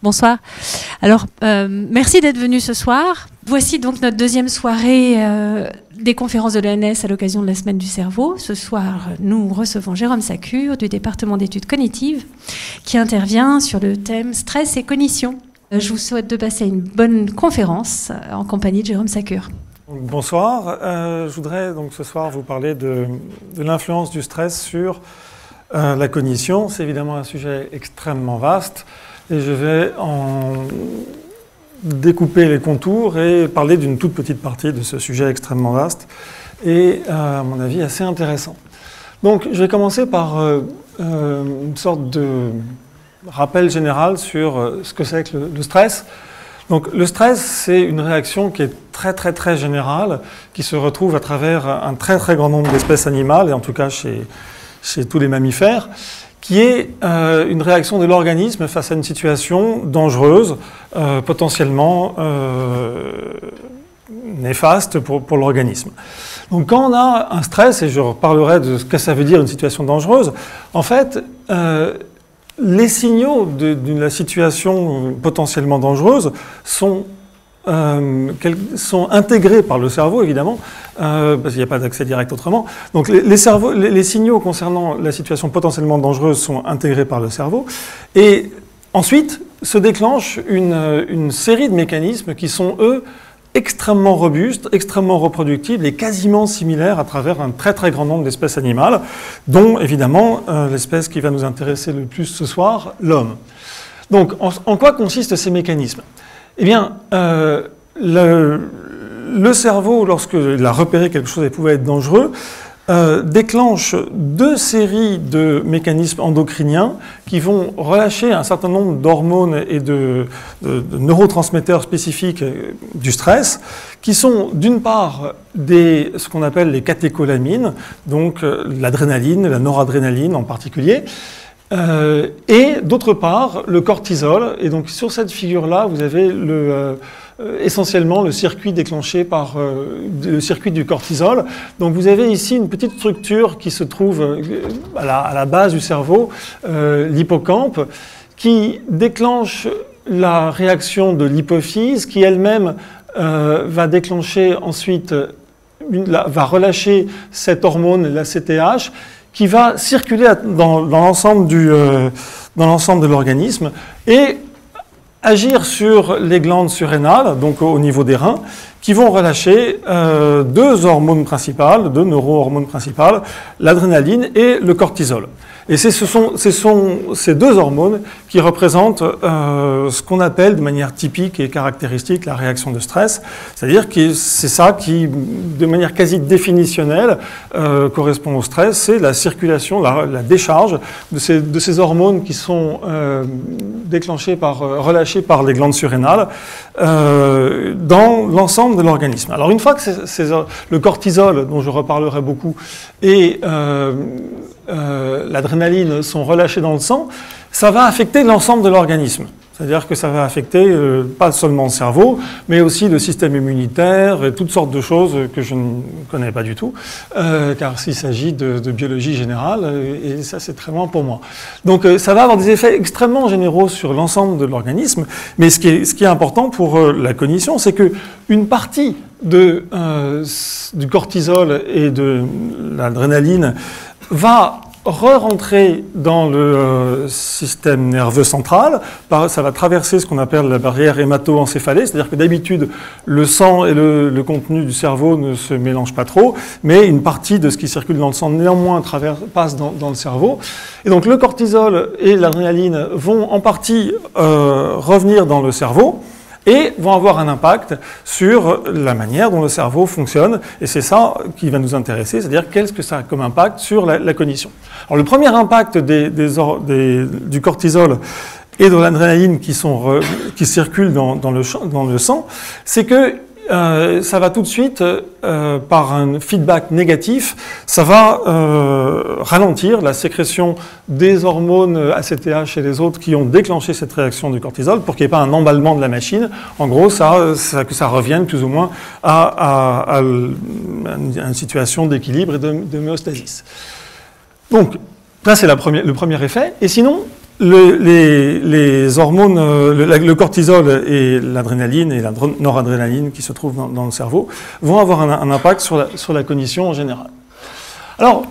Bonsoir. Alors, merci d'être venu ce soir. Voici donc notre deuxième soirée des conférences de l'ENS à l'occasion de la Semaine du Cerveau. Ce soir, nous recevons Jérôme Sacure du département d'études cognitives qui intervient sur le thème stress et cognition. Je vous souhaite de passer une bonne conférence en compagnie de Jérôme Sacure. Bonsoir. Je voudrais donc ce soir vous parler de l'influence du stress sur la cognition. C'est évidemment un sujet extrêmement vaste. Et je vais en découper les contours et parler d'une toute petite partie de ce sujet extrêmement vaste et, à mon avis, assez intéressant. Donc, je vais commencer par une sorte de rappel général sur ce que c'est que le stress. Donc, le stress, c'est une réaction qui est très générale, qui se retrouve à travers un très grand nombre d'espèces animales, et en tout cas chez tous les mammifères, qui est une réaction de l'organisme face à une situation dangereuse, potentiellement néfaste pour l'organisme. Donc quand on a un stress, et je reparlerai de ce que ça veut dire une situation dangereuse, en fait, les signaux de la situation potentiellement dangereuse sont intégrés par le cerveau, évidemment, parce qu'il n'y a pas d'accès direct autrement. Donc les signaux concernant la situation potentiellement dangereuse sont intégrés par le cerveau. Et ensuite se déclenche une série de mécanismes qui sont, eux, extrêmement robustes, extrêmement reproductibles et quasiment similaires à travers un très grand nombre d'espèces animales, dont, évidemment, l'espèce qui va nous intéresser le plus ce soir, l'homme. Donc, en quoi consistent ces mécanismes ? Eh bien, le cerveau, lorsqu'il a repéré quelque chose qui pouvait être dangereux, déclenche deux séries de mécanismes endocriniens qui vont relâcher un certain nombre d'hormones et de neurotransmetteurs spécifiques du stress, qui sont d'une part ce qu'on appelle les catécholamines, donc l'adrénaline, la noradrénaline en particulier, et d'autre part le cortisol. Et donc sur cette figure-là, vous avez essentiellement le circuit déclenché par le circuit du cortisol. Donc vous avez ici une petite structure qui se trouve à la base du cerveau, l'hippocampe, qui déclenche la réaction de l'hypophyse, qui elle-même va déclencher ensuite, va relâcher cette hormone, la CTH, qui va circuler dans l'ensemble de l'organisme et agir sur les glandes surrénales, donc au niveau des reins, qui vont relâcher deux hormones principales, deux neurohormones principales, l'adrénaline et le cortisol. Et ce sont ces deux hormones qui représentent ce qu'on appelle de manière typique et caractéristique la réaction de stress, c'est-à-dire que c'est ça qui, de manière quasi définitionnelle, correspond au stress, c'est la circulation, la décharge de ces hormones qui sont relâchées par les glandes surrénales dans l'ensemble de l'organisme. Alors une fois que le cortisol, dont je reparlerai beaucoup, et l'adrénaline sont relâchés dans le sang, ça va affecter l'ensemble de l'organisme. C'est-à-dire que ça va affecter pas seulement le cerveau, mais aussi le système immunitaire et toutes sortes de choses que je ne connais pas du tout, car s'il s'agit de biologie générale, et ça c'est très loin pour moi. Donc ça va avoir des effets extrêmement généraux sur l'ensemble de l'organisme, mais ce qui est important pour la cognition, c'est qu'une partie du cortisol et de l'adrénaline va re-rentrer dans le système nerveux central, ça va traverser ce qu'on appelle la barrière hémato-encéphalée, c'est-à-dire que d'habitude le sang et le contenu du cerveau ne se mélangent pas trop, mais une partie de ce qui circule dans le sang néanmoins passe dans le cerveau. Et donc le cortisol et l'adrénaline vont en partie revenir dans le cerveau, et vont avoir un impact sur la manière dont le cerveau fonctionne. Et c'est ça qui va nous intéresser, c'est-à-dire qu'est-ce que ça a comme impact sur la cognition. Alors le premier impact du cortisol et de l'adrénaline qui circulent dans le sang, c'est que ça va tout de suite, par un feedback négatif, ça va ralentir la sécrétion des hormones ACTH et les autres qui ont déclenché cette réaction du cortisol pour qu'il n'y ait pas un emballement de la machine. En gros, que ça revienne plus ou moins à une situation d'équilibre et d'homéostasis. Donc, ça c'est le premier effet. Et sinon, les hormones, le cortisol et l'adrénaline et la noradrénaline qui se trouvent dans le cerveau vont avoir un impact sur la cognition en général. Alors,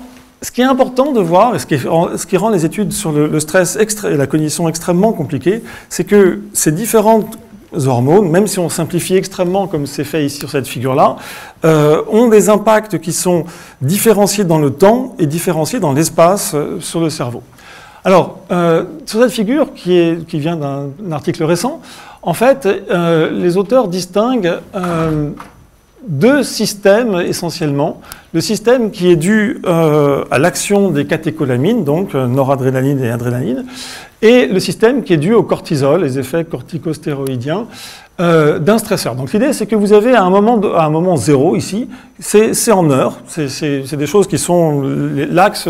ce qui est important de voir, et ce qui rend les études sur le stress et la cognition extrêmement compliquées, c'est que ces différentes hormones, même si on simplifie extrêmement comme c'est fait ici sur cette figure-là, ont des impacts qui sont différenciés dans le temps et différenciés dans l'espace sur le cerveau. Alors, sur cette figure qui vient d'un article récent, en fait, les auteurs distinguent deux systèmes essentiellement. Le système qui est dû à l'action des catécholamines, donc noradrénaline et adrénaline, et le système qui est dû au cortisol, les effets corticostéroïdiens d'un stresseur. Donc l'idée, c'est que vous avez à un moment zéro ici, c'est en heures, c'est des choses qui sont, l'axe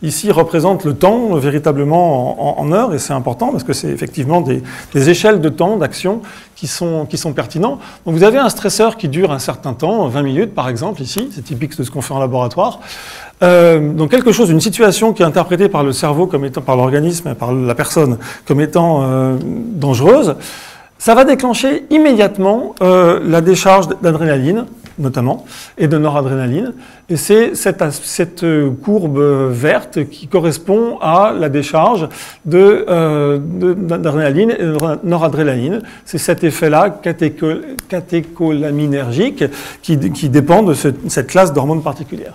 ici représente le temps véritablement en heures, et c'est important parce que c'est effectivement des échelles de temps d'action qui sont pertinents. Donc vous avez un stresseur qui dure un certain temps, 20 minutes par exemple ici, c'est typique de ce qu'on fait en laboratoire. Donc quelque chose, une situation qui est interprétée par le cerveau comme étant, par l'organisme et par la personne comme étant dangereuse, ça va déclencher immédiatement la décharge d'adrénaline, notamment, et de noradrénaline. Et c'est cette courbe verte qui correspond à la décharge d'adrénaline et de noradrénaline. C'est cet effet-là catécholaminergique qui dépend de cette classe d'hormones particulières.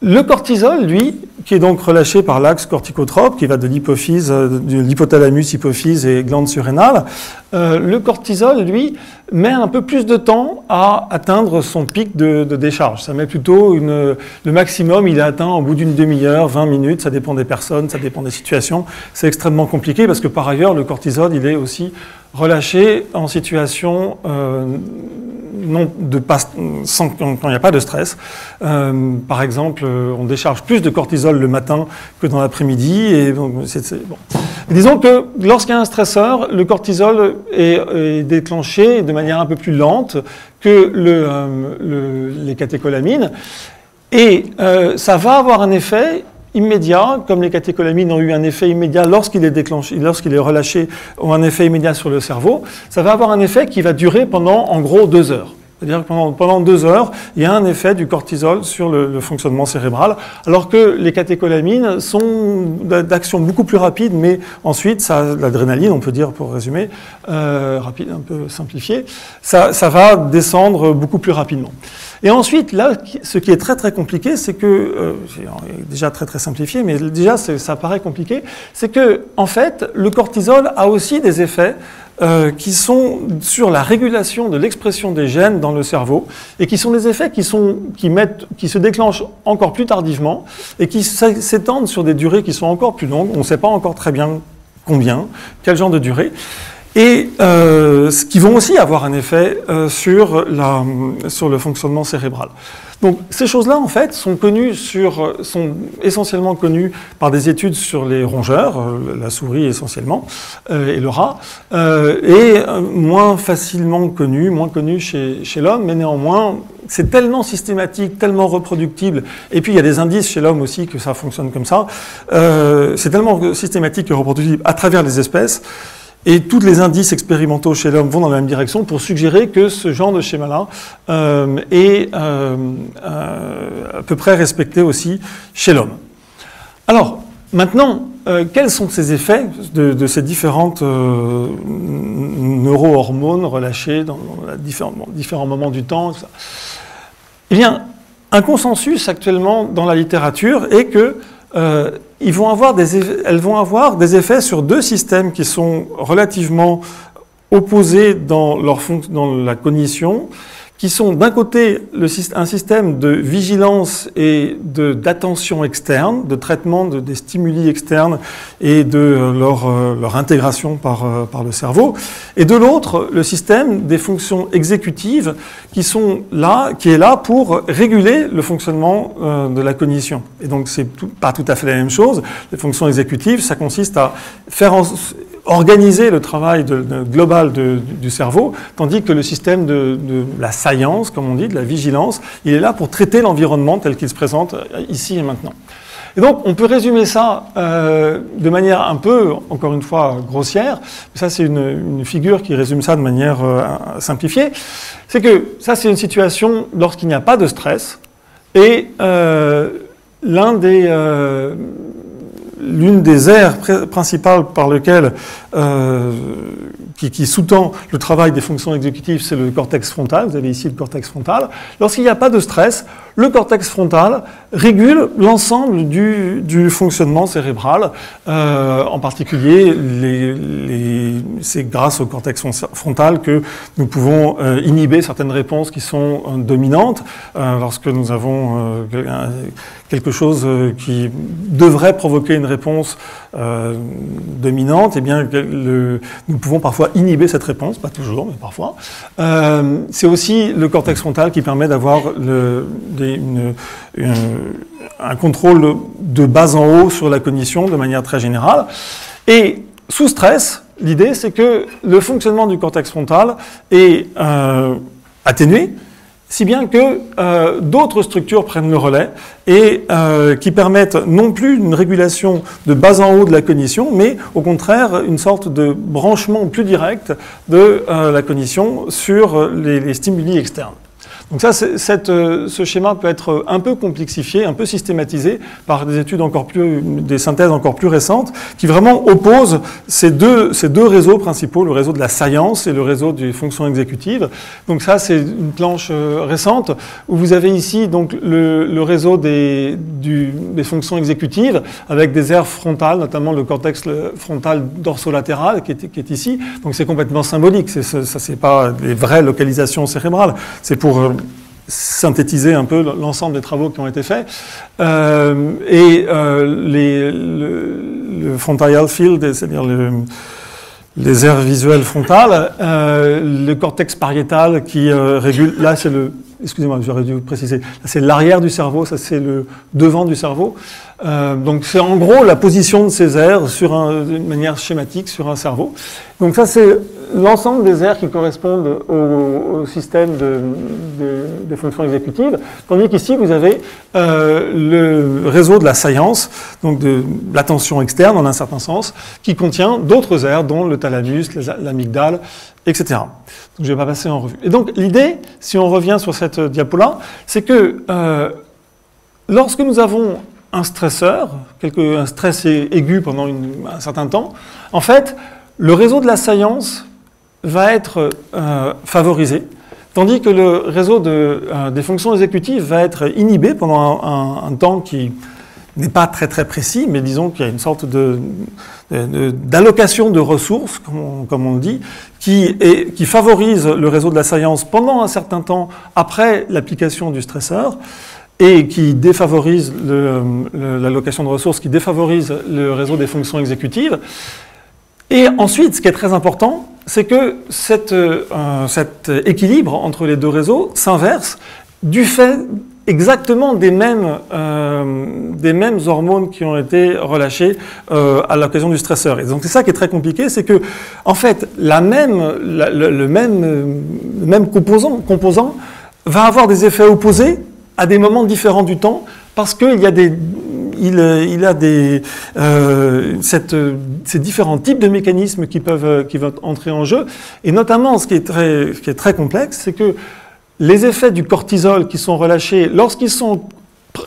Le cortisol, lui, qui est donc relâché par l'axe corticotrope, qui va de l'hypophyse, de l'hypothalamus, hypophyse et glande surrénale, le cortisol, lui, met un peu plus de temps à atteindre son pic de décharge. Ça met plutôt le maximum, il est atteint au bout d'une demi-heure, 20 minutes, ça dépend des personnes, ça dépend des situations. C'est extrêmement compliqué parce que par ailleurs, le cortisol, il est aussi relâché en situation quand il n'y a pas de stress. Par exemple, on décharge plus de cortisol le matin que dans l'après-midi. Et bon. Disons que lorsqu'il y a un stresseur, le cortisol est déclenché de manière un peu plus lente que les catécholamines. Et ça va avoir un effet immédiat, comme les catécholamines ont eu un effet immédiat lorsqu'il est relâché, ont un effet immédiat sur le cerveau, ça va avoir un effet qui va durer pendant en gros 2 heures. C'est-à-dire que pendant 2 heures, il y a un effet du cortisol sur le fonctionnement cérébral, alors que les catécholamines sont d'action beaucoup plus rapide, mais ensuite, l'adrénaline, on peut dire pour résumer, rapide, un peu simplifié, ça va descendre beaucoup plus rapidement. Et ensuite, là, ce qui est très très compliqué, c'est que, déjà très très simplifié, mais déjà ça paraît compliqué, c'est que, en fait, le cortisol a aussi des effets qui sont sur la régulation de l'expression des gènes dans le cerveau, et qui sont des effets qui se déclenchent encore plus tardivement, et qui s'étendent sur des durées qui sont encore plus longues, on ne sait pas encore très bien combien, quel genre de durée, et qui vont aussi avoir un effet sur le fonctionnement cérébral. Donc ces choses-là, en fait, sont essentiellement connues par des études sur les rongeurs, la souris essentiellement, et le rat, et moins facilement connues, moins connues chez l'homme, mais néanmoins, c'est tellement systématique, tellement reproductible, et puis il y a des indices chez l'homme aussi que ça fonctionne comme ça, c'est tellement systématique et reproductible à travers les espèces. Et tous les indices expérimentaux chez l'homme vont dans la même direction pour suggérer que ce genre de schéma-là est à peu près respecté aussi chez l'homme. Alors, maintenant, quels sont ces effets de ces différentes neurohormones relâchées dans différents moments du temps, tout ça. Eh bien, un consensus actuellement dans la littérature est que elles vont avoir des effets sur deux systèmes qui sont relativement opposés dans la cognition, qui sont d'un côté un système de vigilance et d'attention externe, de traitement des stimuli externes et de leur intégration par le cerveau, et de l'autre le système des fonctions exécutives qui est là pour réguler le fonctionnement de la cognition. Et donc c'est pas tout à fait la même chose. Les fonctions exécutives, ça consiste à organiser le travail global du cerveau, tandis que le système de la science, comme on dit, de la vigilance, il est là pour traiter l'environnement tel qu'il se présente ici et maintenant. Et donc, on peut résumer ça de manière un peu, encore une fois, grossière. Ça, c'est une figure qui résume ça de manière simplifiée. C'est que ça, c'est une situation lorsqu'il n'y a pas de stress. Et l'une des aires principales par lesquelles qui sous-tend le travail des fonctions exécutives, c'est le cortex frontal. Vous avez ici le cortex frontal. Lorsqu'il n'y a pas de stress, le cortex frontal régule l'ensemble du fonctionnement cérébral. En particulier, c'est grâce au cortex frontal que nous pouvons inhiber certaines réponses qui sont dominantes. Lorsque nous avons quelque chose qui devrait provoquer une réponse dominante, eh bien, nous pouvons parfois inhiber cette réponse, pas toujours, mais parfois. C'est aussi le cortex frontal qui permet d'avoir un contrôle de bas en haut sur la cognition de manière très générale. Et sous stress, l'idée c'est que le fonctionnement du cortex frontal est atténué, si bien que d'autres structures prennent le relais et qui permettent non plus une régulation de bas en haut de la cognition, mais au contraire une sorte de branchement plus direct de la cognition sur les stimuli externes. Donc ça, ce schéma peut être un peu complexifié, un peu systématisé par des études des synthèses encore plus récentes, qui vraiment opposent ces deux réseaux principaux, le réseau de la science et le réseau des fonctions exécutives. Donc ça, c'est une planche récente où vous avez ici donc le réseau des fonctions exécutives avec des aires frontales, notamment le cortex frontal dorsolatéral qui est ici. Donc c'est complètement symbolique. Ça, c'est pas les vraies localisations cérébrales. C'est pour synthétiser un peu l'ensemble des travaux qui ont été faits. Le frontal field, c'est-à-dire les aires visuelles frontales, le cortex pariétal qui régule, là c'est excusez-moi, j'aurais dû vous préciser, c'est l'arrière du cerveau, ça c'est le devant du cerveau. Donc c'est en gros la position de ces aires d'une manière schématique sur un cerveau. Donc ça c'est l'ensemble des aires qui correspondent au système des fonctions exécutives, tandis qu'ici vous avez le réseau de la science, donc de l'attention externe en un certain sens, qui contient d'autres aires, dont le thalamus, l'amygdale, etc. Donc je ne vais pas passer en revue. Et donc l'idée, si on revient sur cette diapo-là, c'est que lorsque nous avons un stresseur, un stress aigu pendant un certain temps, en fait, le réseau de la science va être favorisé, tandis que le réseau des fonctions exécutives va être inhibé pendant un temps qui n'est pas très très précis, mais disons qu'il y a une sorte d'allocation de ressources, comme on le dit, qui favorise le réseau de la science pendant un certain temps après l'application du stresseur, et qui défavorise l'allocation de ressources, qui défavorise le réseau des fonctions exécutives. Et ensuite, ce qui est très important, c'est que cet équilibre entre les deux réseaux s'inverse du fait exactement des mêmes hormones qui ont été relâchées à l'occasion du stresseur. Et donc c'est ça qui est très compliqué, c'est que en fait le même composant va avoir des effets opposés à des moments différents du temps, parce qu'il y a ces différents types de mécanismes qui vont entrer en jeu, et notamment ce qui est très complexe, c'est que les effets du cortisol qui sont relâchés lorsqu'ils sont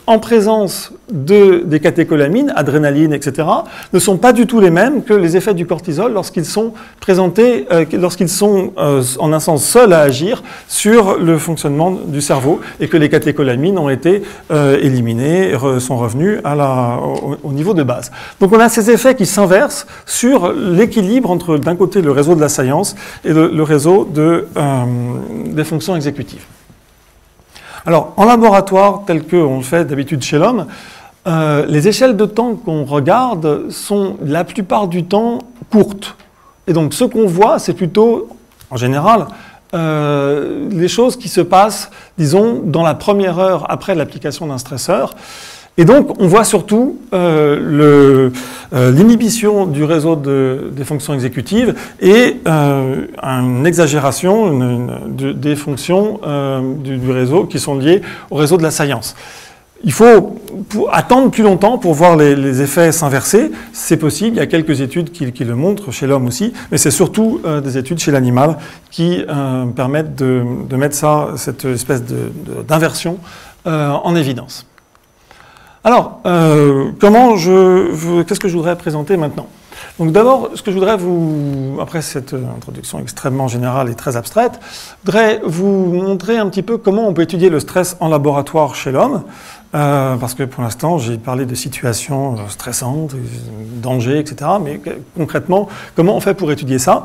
en présence des catécholamines, adrénaline, etc., ne sont pas du tout les mêmes que les effets du cortisol lorsqu'ils sont présentés, lorsqu'ils sont en un sens seuls à agir sur le fonctionnement du cerveau, et que les catécholamines ont été éliminées, sont revenus au niveau de base. Donc on a ces effets qui s'inversent sur l'équilibre entre d'un côté le réseau de la science et le réseau des fonctions exécutives. Alors, en laboratoire, tel qu'on le fait d'habitude chez l'homme, les échelles de temps qu'on regarde sont la plupart du temps courtes. Et donc, ce qu'on voit, c'est plutôt, en général, les choses qui se passent, disons, dans la première heure après l'application d'un stresseur. Et donc, on voit surtout l'inhibition du réseau des fonctions exécutives et une exagération des fonctions du réseau qui sont liées au réseau de la science. Il faut attendre plus longtemps pour voir les effets s'inverser. C'est possible, il y a quelques études qui le montrent, chez l'homme aussi, mais c'est surtout des études chez l'animal qui permettent de mettre cette espèce d'inversion en évidence. Alors, qu'est-ce que je voudrais présenter maintenant? Donc d'abord, ce que je voudrais après cette introduction extrêmement générale et très abstraite, je voudrais vous montrer un petit peu comment on peut étudier le stress en laboratoire chez l'homme, parce que pour l'instant, j'ai parlé de situations stressantes, dangers, etc. Mais concrètement, comment on fait pour étudier ça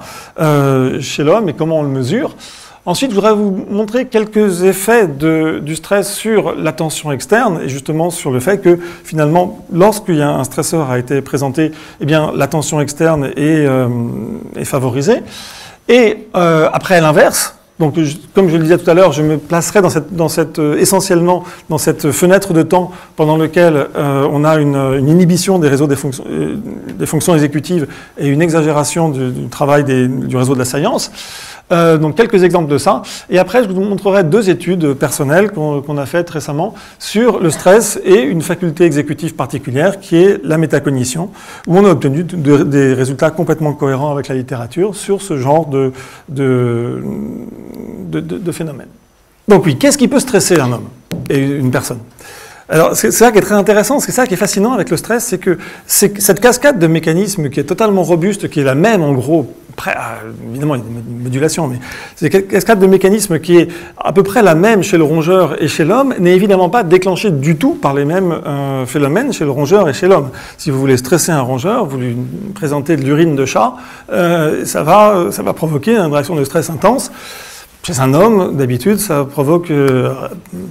chez l'homme et comment on le mesure? Ensuite, je voudrais vous montrer quelques effets du stress sur l'attention externe et justement sur le fait que finalement, lorsqu'il y a un stresseur a été présenté, eh bien, l'attention externe est favorisée. Et après, l'inverse. Donc, comme je le disais tout à l'heure, je me placerai essentiellement dans cette fenêtre de temps pendant laquelle on a une inhibition des réseaux des fonctions exécutives et une exagération du travail du réseau de la science. Donc quelques exemples de ça. Et après, je vous montrerai 2 études personnelles qu'on a faites récemment sur le stress et une faculté exécutive particulière qui est la métacognition, où on a obtenu des résultats complètement cohérents avec la littérature sur ce genre de phénomène. Donc oui, qu'est-ce qui peut stresser un homme et une personne? Alors, c'est ça qui est très intéressant, c'est ça qui est fascinant avec le stress, c'est que cette cascade de mécanismes qui est totalement robuste, qui est la même en gros, évidemment il y a une modulation, mais c'est une cascade de mécanismes qui est à peu près la même chez le rongeur et chez l'homme, n'est évidemment pas déclenchée du tout par les mêmes phénomènes chez le rongeur et chez l'homme. Si vous voulez stresser un rongeur, vous lui présentez de l'urine de chat, ça va provoquer une réaction de stress intense. Chez un homme, d'habitude, ça provoque,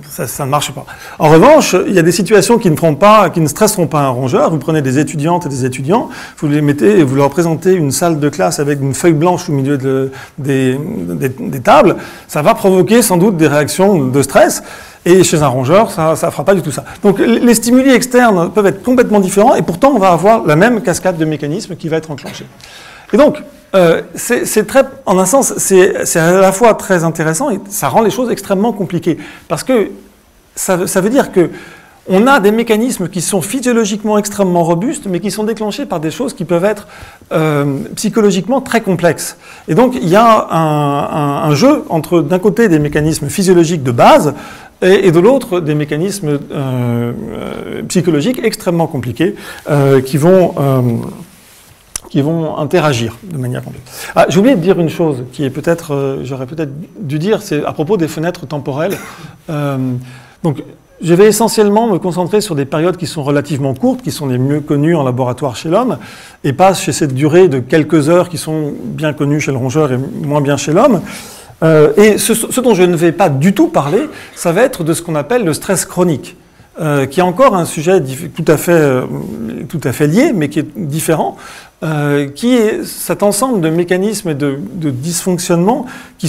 ça ne marche pas. En revanche, il y a des situations qui ne stresseront pas un rongeur. Vous prenez des étudiantes et des étudiants, vous les mettez et vous leur présentez une salle de classe avec une feuille blanche au milieu des tables. Ça va provoquer sans doute des réactions de stress. Et chez un rongeur, ça ne fera pas du tout ça. Donc les stimuli externes peuvent être complètement différents et pourtant on va avoir la même cascade de mécanismes qui va être enclenchée. Et donc, en un sens, c'est à la fois très intéressant et ça rend les choses extrêmement compliquées. Parce que ça veut dire que on a des mécanismes qui sont physiologiquement extrêmement robustes, mais qui sont déclenchés par des choses qui peuvent être psychologiquement très complexes. Et donc, il y a un jeu entre, d'un côté, des mécanismes physiologiques de base, et de l'autre, des mécanismes psychologiques extrêmement compliqués qui vont interagir de manière complexe. J'ai oublié de dire une chose qui est j'aurais peut-être dû dire, c'est à propos des fenêtres temporelles. Donc, je vais essentiellement me concentrer sur des périodes qui sont relativement courtes, qui sont les mieux connues en laboratoire chez l'homme, et pas chez cette durée de quelques heures qui sont bien connues chez le rongeur et moins bien chez l'homme. Et ce dont je ne vais pas du tout parler, ça va être de ce qu'on appelle le stress chronique. Qui est encore un sujet tout à fait lié, mais qui est différent, qui est cet ensemble de mécanismes et de dysfonctionnements qui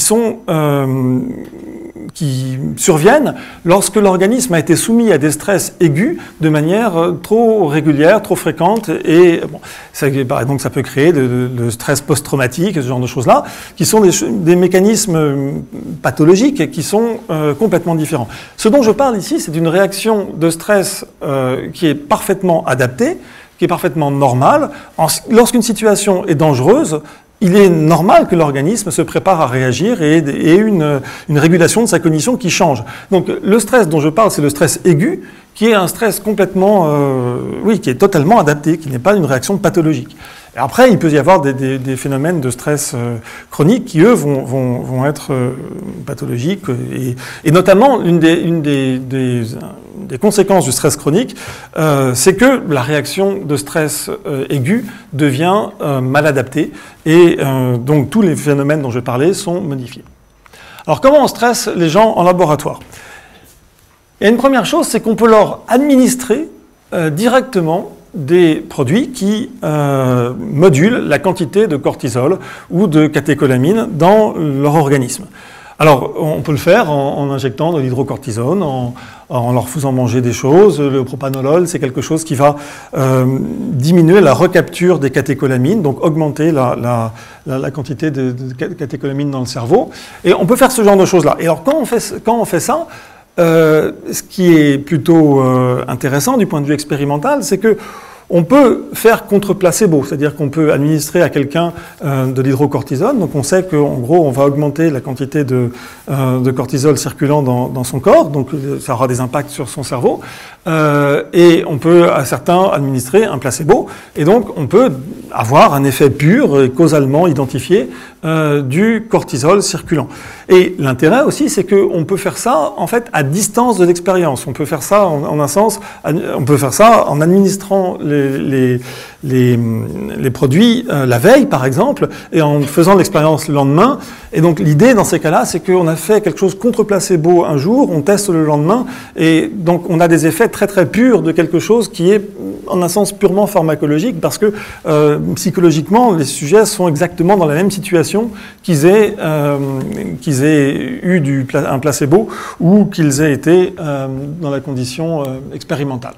surviennent lorsque l'organisme a été soumis à des stress aigus de manière trop régulière, trop fréquente, et donc ça peut créer le stress post-traumatique, ce genre de choses-là, qui sont des mécanismes pathologiques qui sont complètement différents. Ce dont je parle ici, c'est d'une réaction de stress qui est parfaitement adaptée, qui est parfaitement normale. Lorsqu'une situation est dangereuse, il est normal que l'organisme se prépare à réagir et une régulation de sa cognition qui change. Donc le stress dont je parle, c'est le stress aigu, qui est un stress complètement, qui est totalement adapté, qui n'est pas une réaction pathologique. Et après, il peut y avoir des phénomènes de stress chroniques qui, eux, vont être pathologiques. Et notamment, une des conséquences du stress chronique, c'est que la réaction de stress aigu devient mal adaptée. Et donc, tous les phénomènes dont je parlais sont modifiés. Alors, comment on stresse les gens en laboratoire? Il y a une première chose, c'est qu'on peut leur administrer directement des produits qui modulent la quantité de cortisol ou de catécholamine dans leur organisme. Alors, on peut le faire en injectant de l'hydrocortisone, en leur faisant manger des choses. Le propanolol, c'est quelque chose qui va diminuer la recapture des catécholamines, donc augmenter la quantité de catécholamine dans le cerveau. Et on peut faire ce genre de choses-là. Et alors, quand on fait ça, ce qui est plutôt intéressant du point de vue expérimental, c'est que on peut faire contre placebo, c'est-à-dire qu'on peut administrer à quelqu'un de l'hydrocortisone. Donc on sait qu'en gros, on va augmenter la quantité de cortisol circulant dans son corps, donc ça aura des impacts sur son cerveau. Et on peut à certains administrer un placebo, et donc on peut avoir un effet pur et causalement identifié du cortisol circulant. Et l'intérêt aussi, c'est qu'on peut faire ça en fait à distance de l'expérience. On peut faire ça en un sens, on peut faire ça en administrant les produits la veille, par exemple, et en faisant l'expérience le lendemain. Et donc l'idée dans ces cas-là, c'est qu'on a fait quelque chose contre placebo un jour, on teste le lendemain, et donc on a des effets très très purs de quelque chose qui est en un sens purement pharmacologique, parce que psychologiquement, les sujets sont exactement dans la même situation qu'ils aient eu un placebo ou qu'ils aient été dans la condition expérimentale.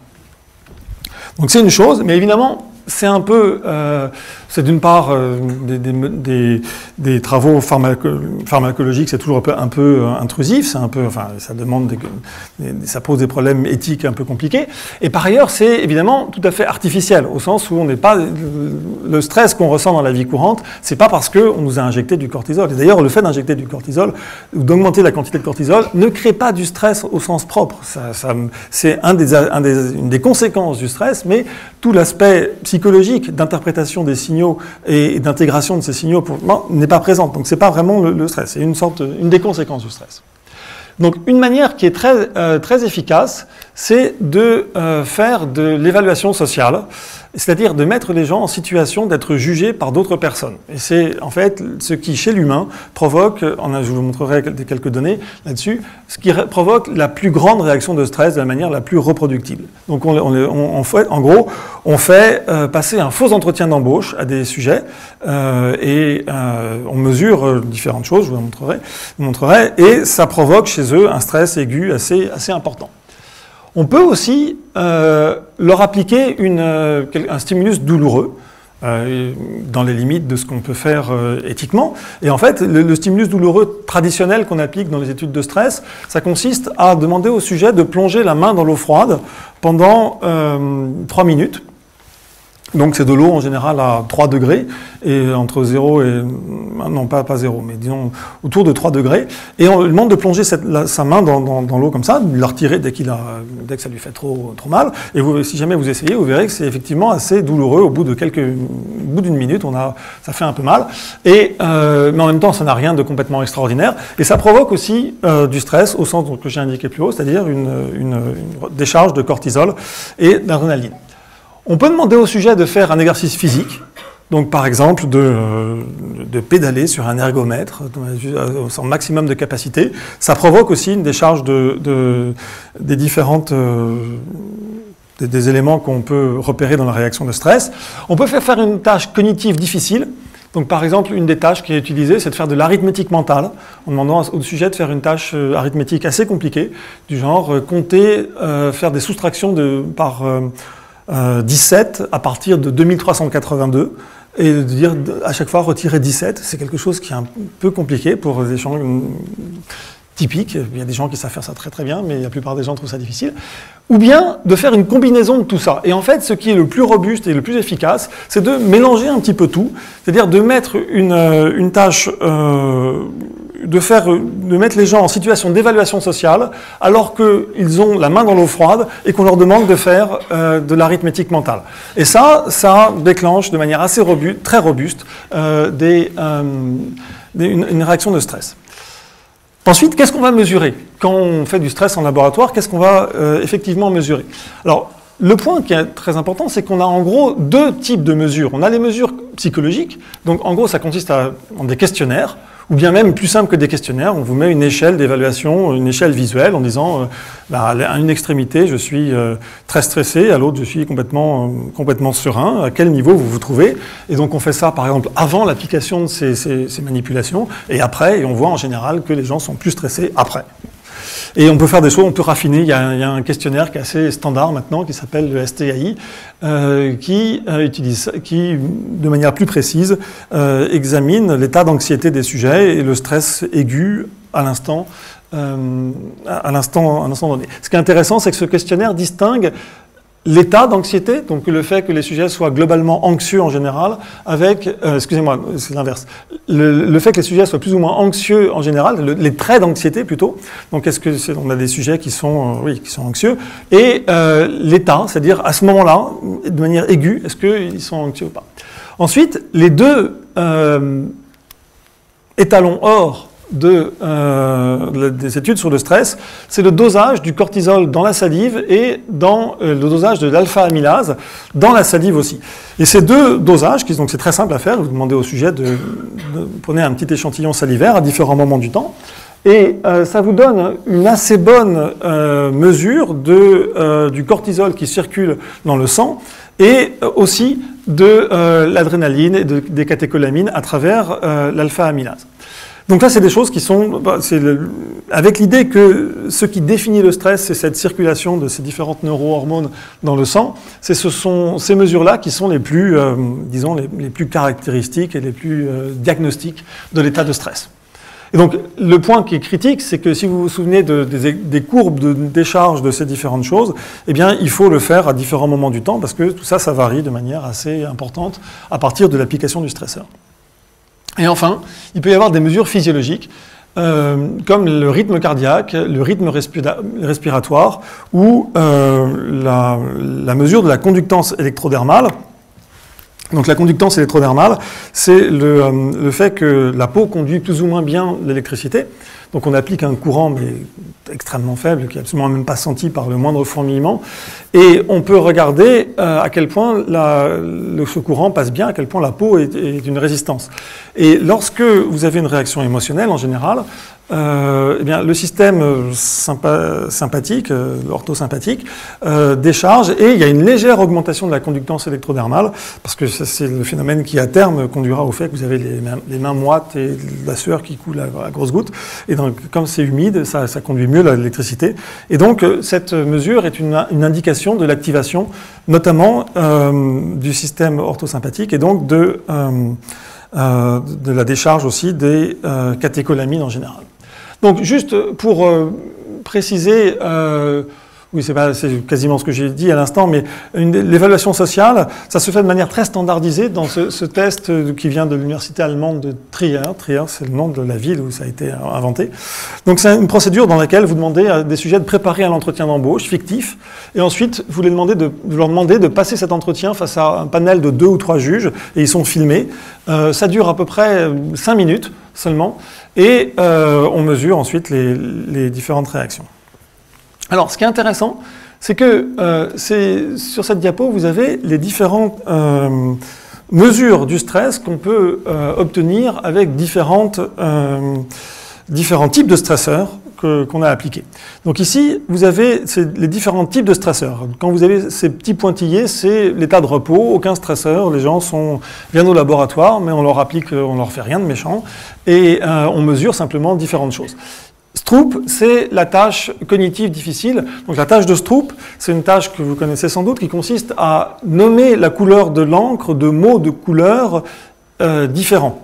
Donc c'est une chose, mais évidemment, c'est un peu, c'est d'une part des travaux pharmacologiques, c'est toujours un peu intrusif, c'est un peu, enfin, ça demande, ça pose des problèmes éthiques un peu compliqués. Et par ailleurs, c'est évidemment tout à fait artificiel, au sens où on n'est pas, le stress qu'on ressent dans la vie courante, c'est pas parce qu'on nous a injecté du cortisol. Et d'ailleurs, le fait d'injecter du cortisol ou d'augmenter la quantité de cortisol ne crée pas du stress au sens propre. C'est une des conséquences du stress, mais tout l'aspect psychologique d'interprétation des signaux et d'intégration de ces signaux n'est pas présente. Donc c'est pas vraiment le stress, c'est une des conséquences du stress. Donc une manière qui est très efficace, c'est de faire de l'évaluation sociale, c'est-à-dire de mettre les gens en situation d'être jugés par d'autres personnes. Et c'est en fait ce qui, chez l'humain, provoque, je vous montrerai quelques données là-dessus, ce qui provoque la plus grande réaction de stress de la manière la plus reproductible. Donc en gros, on fait passer un faux entretien d'embauche à des sujets et on mesure différentes choses, je vous montrerai, et ça provoque chez eux un stress aigu assez important. On peut aussi leur appliquer un stimulus douloureux dans les limites de ce qu'on peut faire éthiquement. Et en fait, le stimulus douloureux traditionnel qu'on applique dans les études de stress, ça consiste à demander au sujet de plonger la main dans l'eau froide pendant 3 minutes. Donc c'est de l'eau en général à 3 degrés, et entre 0 et... non, pas 0, mais disons autour de 3 degrés. Et on lui demande de plonger sa main dans l'eau comme ça, de la retirer dès que ça lui fait trop mal. Et si jamais vous essayez, vous verrez que c'est effectivement assez douloureux. Au bout d'une minute, ça fait un peu mal. Mais en même temps, ça n'a rien de complètement extraordinaire. Et ça provoque aussi du stress, au sens que j'ai indiqué plus haut, c'est-à-dire une décharge de cortisol et d'adrénaline. On peut demander au sujet de faire un exercice physique, donc par exemple de pédaler sur un ergomètre au son maximum de capacité. Ça provoque aussi une décharge des éléments qu'on peut repérer dans la réaction de stress. On peut faire une tâche cognitive difficile. Donc par exemple, une des tâches qui est utilisée, c'est de faire de l'arithmétique mentale, en demandant au sujet de faire une tâche arithmétique assez compliquée, du genre compter, faire des soustractions par 17 à partir de 2382, et de dire à chaque fois retirer 17, c'est quelque chose qui est un peu compliqué pour des gens typiques. Il y a des gens qui savent faire ça très très bien, mais la plupart des gens trouvent ça difficile. Ou bien de faire une combinaison de tout ça. Et en fait, ce qui est le plus robuste et le plus efficace, c'est de mélanger un petit peu tout, c'est-à-dire de mettre une tâche, de mettre les gens en situation d'évaluation sociale, alors qu'ils ont la main dans l'eau froide et qu'on leur demande de faire de l'arithmétique mentale. Et ça déclenche de manière assez robuste, très robuste, une réaction de stress. Ensuite, qu'est-ce qu'on va mesurer? Quand on fait du stress en laboratoire, qu'est-ce qu'on va effectivement mesurer? Alors, le point qui est très important, c'est qu'on a en gros 2 types de mesures. On a les mesures psychologiques, donc en gros ça consiste en des questionnaires, ou bien même plus simple que des questionnaires, on vous met une échelle d'évaluation, une échelle visuelle en disant à une extrémité je suis très stressé, à l'autre je suis complètement serein, à quel niveau vous vous trouvez. Et donc on fait ça par exemple avant l'application de ces manipulations, et après, et on voit en général que les gens sont plus stressés après. Et on peut faire des choses, on peut raffiner. Il y a un questionnaire qui est assez standard maintenant, qui s'appelle le STAI, qui, de manière plus précise, examine l'état d'anxiété des sujets et le stress aigu à l'instant à l'instant donné. Ce qui est intéressant, c'est que ce questionnaire distingue l'état d'anxiété, donc le fait que les sujets soient globalement anxieux en général, avec, excusez-moi, c'est l'inverse, le fait que les sujets soient plus ou moins anxieux en général, les traits d'anxiété plutôt, donc on a des sujets qui sont anxieux, et l'état, c'est-à-dire à ce moment-là, de manière aiguë, est-ce qu'ils sont anxieux ou pas. Ensuite, les deux étalons or des études sur le stress, c'est le dosage du cortisol dans la salive et dans le dosage de l'alpha-amylase dans la salive aussi. Et ces deux dosages, donc c'est très simple à faire, vous demandez au sujet prenez un petit échantillon salivaire à différents moments du temps, et ça vous donne une assez bonne mesure du cortisol qui circule dans le sang, et aussi de l'adrénaline et des catécholamines à travers l'alpha-amylase. Donc là, c'est des choses qui sont, avec l'idée que ce qui définit le stress, c'est cette circulation de ces différentes neurohormones dans le sang, ce sont ces mesures-là qui sont les plus, disons, les plus caractéristiques et les plus diagnostiques de l'état de stress. Et donc, le point qui est critique, c'est que si vous vous souvenez des courbes de décharge de ces différentes choses, eh bien, il faut le faire à différents moments du temps, parce que tout ça, ça varie de manière assez importante à partir de l'application du stresseur. Et enfin, il peut y avoir des mesures physiologiques, comme le rythme cardiaque, le rythme respiratoire, ou la mesure de la conductance électrodermale. Donc la conductance électrodermale, c'est le fait que la peau conduit plus ou moins bien l'électricité. Donc on applique un courant, mais extrêmement faible, qui n'est absolument même pas senti par le moindre fourmillement. Et on peut regarder à quel point ce courant passe bien, à quel point la peau est une résistance. Et lorsque vous avez une réaction émotionnelle, en général, eh bien, le système sympathique, l'orthosympathique, décharge, et il y a une légère augmentation de la conductance électrodermale, parce que c'est le phénomène qui, à terme, conduira au fait que vous avez les mains moites et la sueur qui coule à grosses gouttes. Et donc, comme c'est humide, ça conduit mieux l'électricité. Et donc, cette mesure est une indication de l'activation, notamment du système orthosympathique, et donc de la décharge aussi des catécholamines en général. Donc, juste pour préciser, oui, c'est quasiment ce que j'ai dit à l'instant, mais l'évaluation sociale, ça se fait de manière très standardisée dans ce test qui vient de l'université allemande de Trier. Trier, c'est le nom de la ville où ça a été inventé. Donc, c'est une procédure dans laquelle vous demandez à des sujets de préparer un entretien d'embauche fictif, et ensuite, vous leur demandez de passer cet entretien face à un panel de 2 ou 3 juges, et ils sont filmés. Ça dure à peu près 5 minutes seulement, et on mesure ensuite les différentes réactions. Alors, ce qui est intéressant, c'est que sur cette diapo, vous avez les différentes mesures du stress qu'on peut obtenir avec différents types de stresseurs qu'on a appliqués. Donc ici, vous avez les différents types de stresseurs. Quand vous avez ces petits pointillés, c'est l'état de repos, aucun stresseur, les gens viennent au laboratoire, mais on leur fait rien de méchant, et on mesure simplement différentes choses. Stroop, c'est la tâche cognitive difficile. Donc la tâche de Stroop, c'est une tâche que vous connaissez sans doute, qui consiste à nommer la couleur de l'encre de mots de couleur différents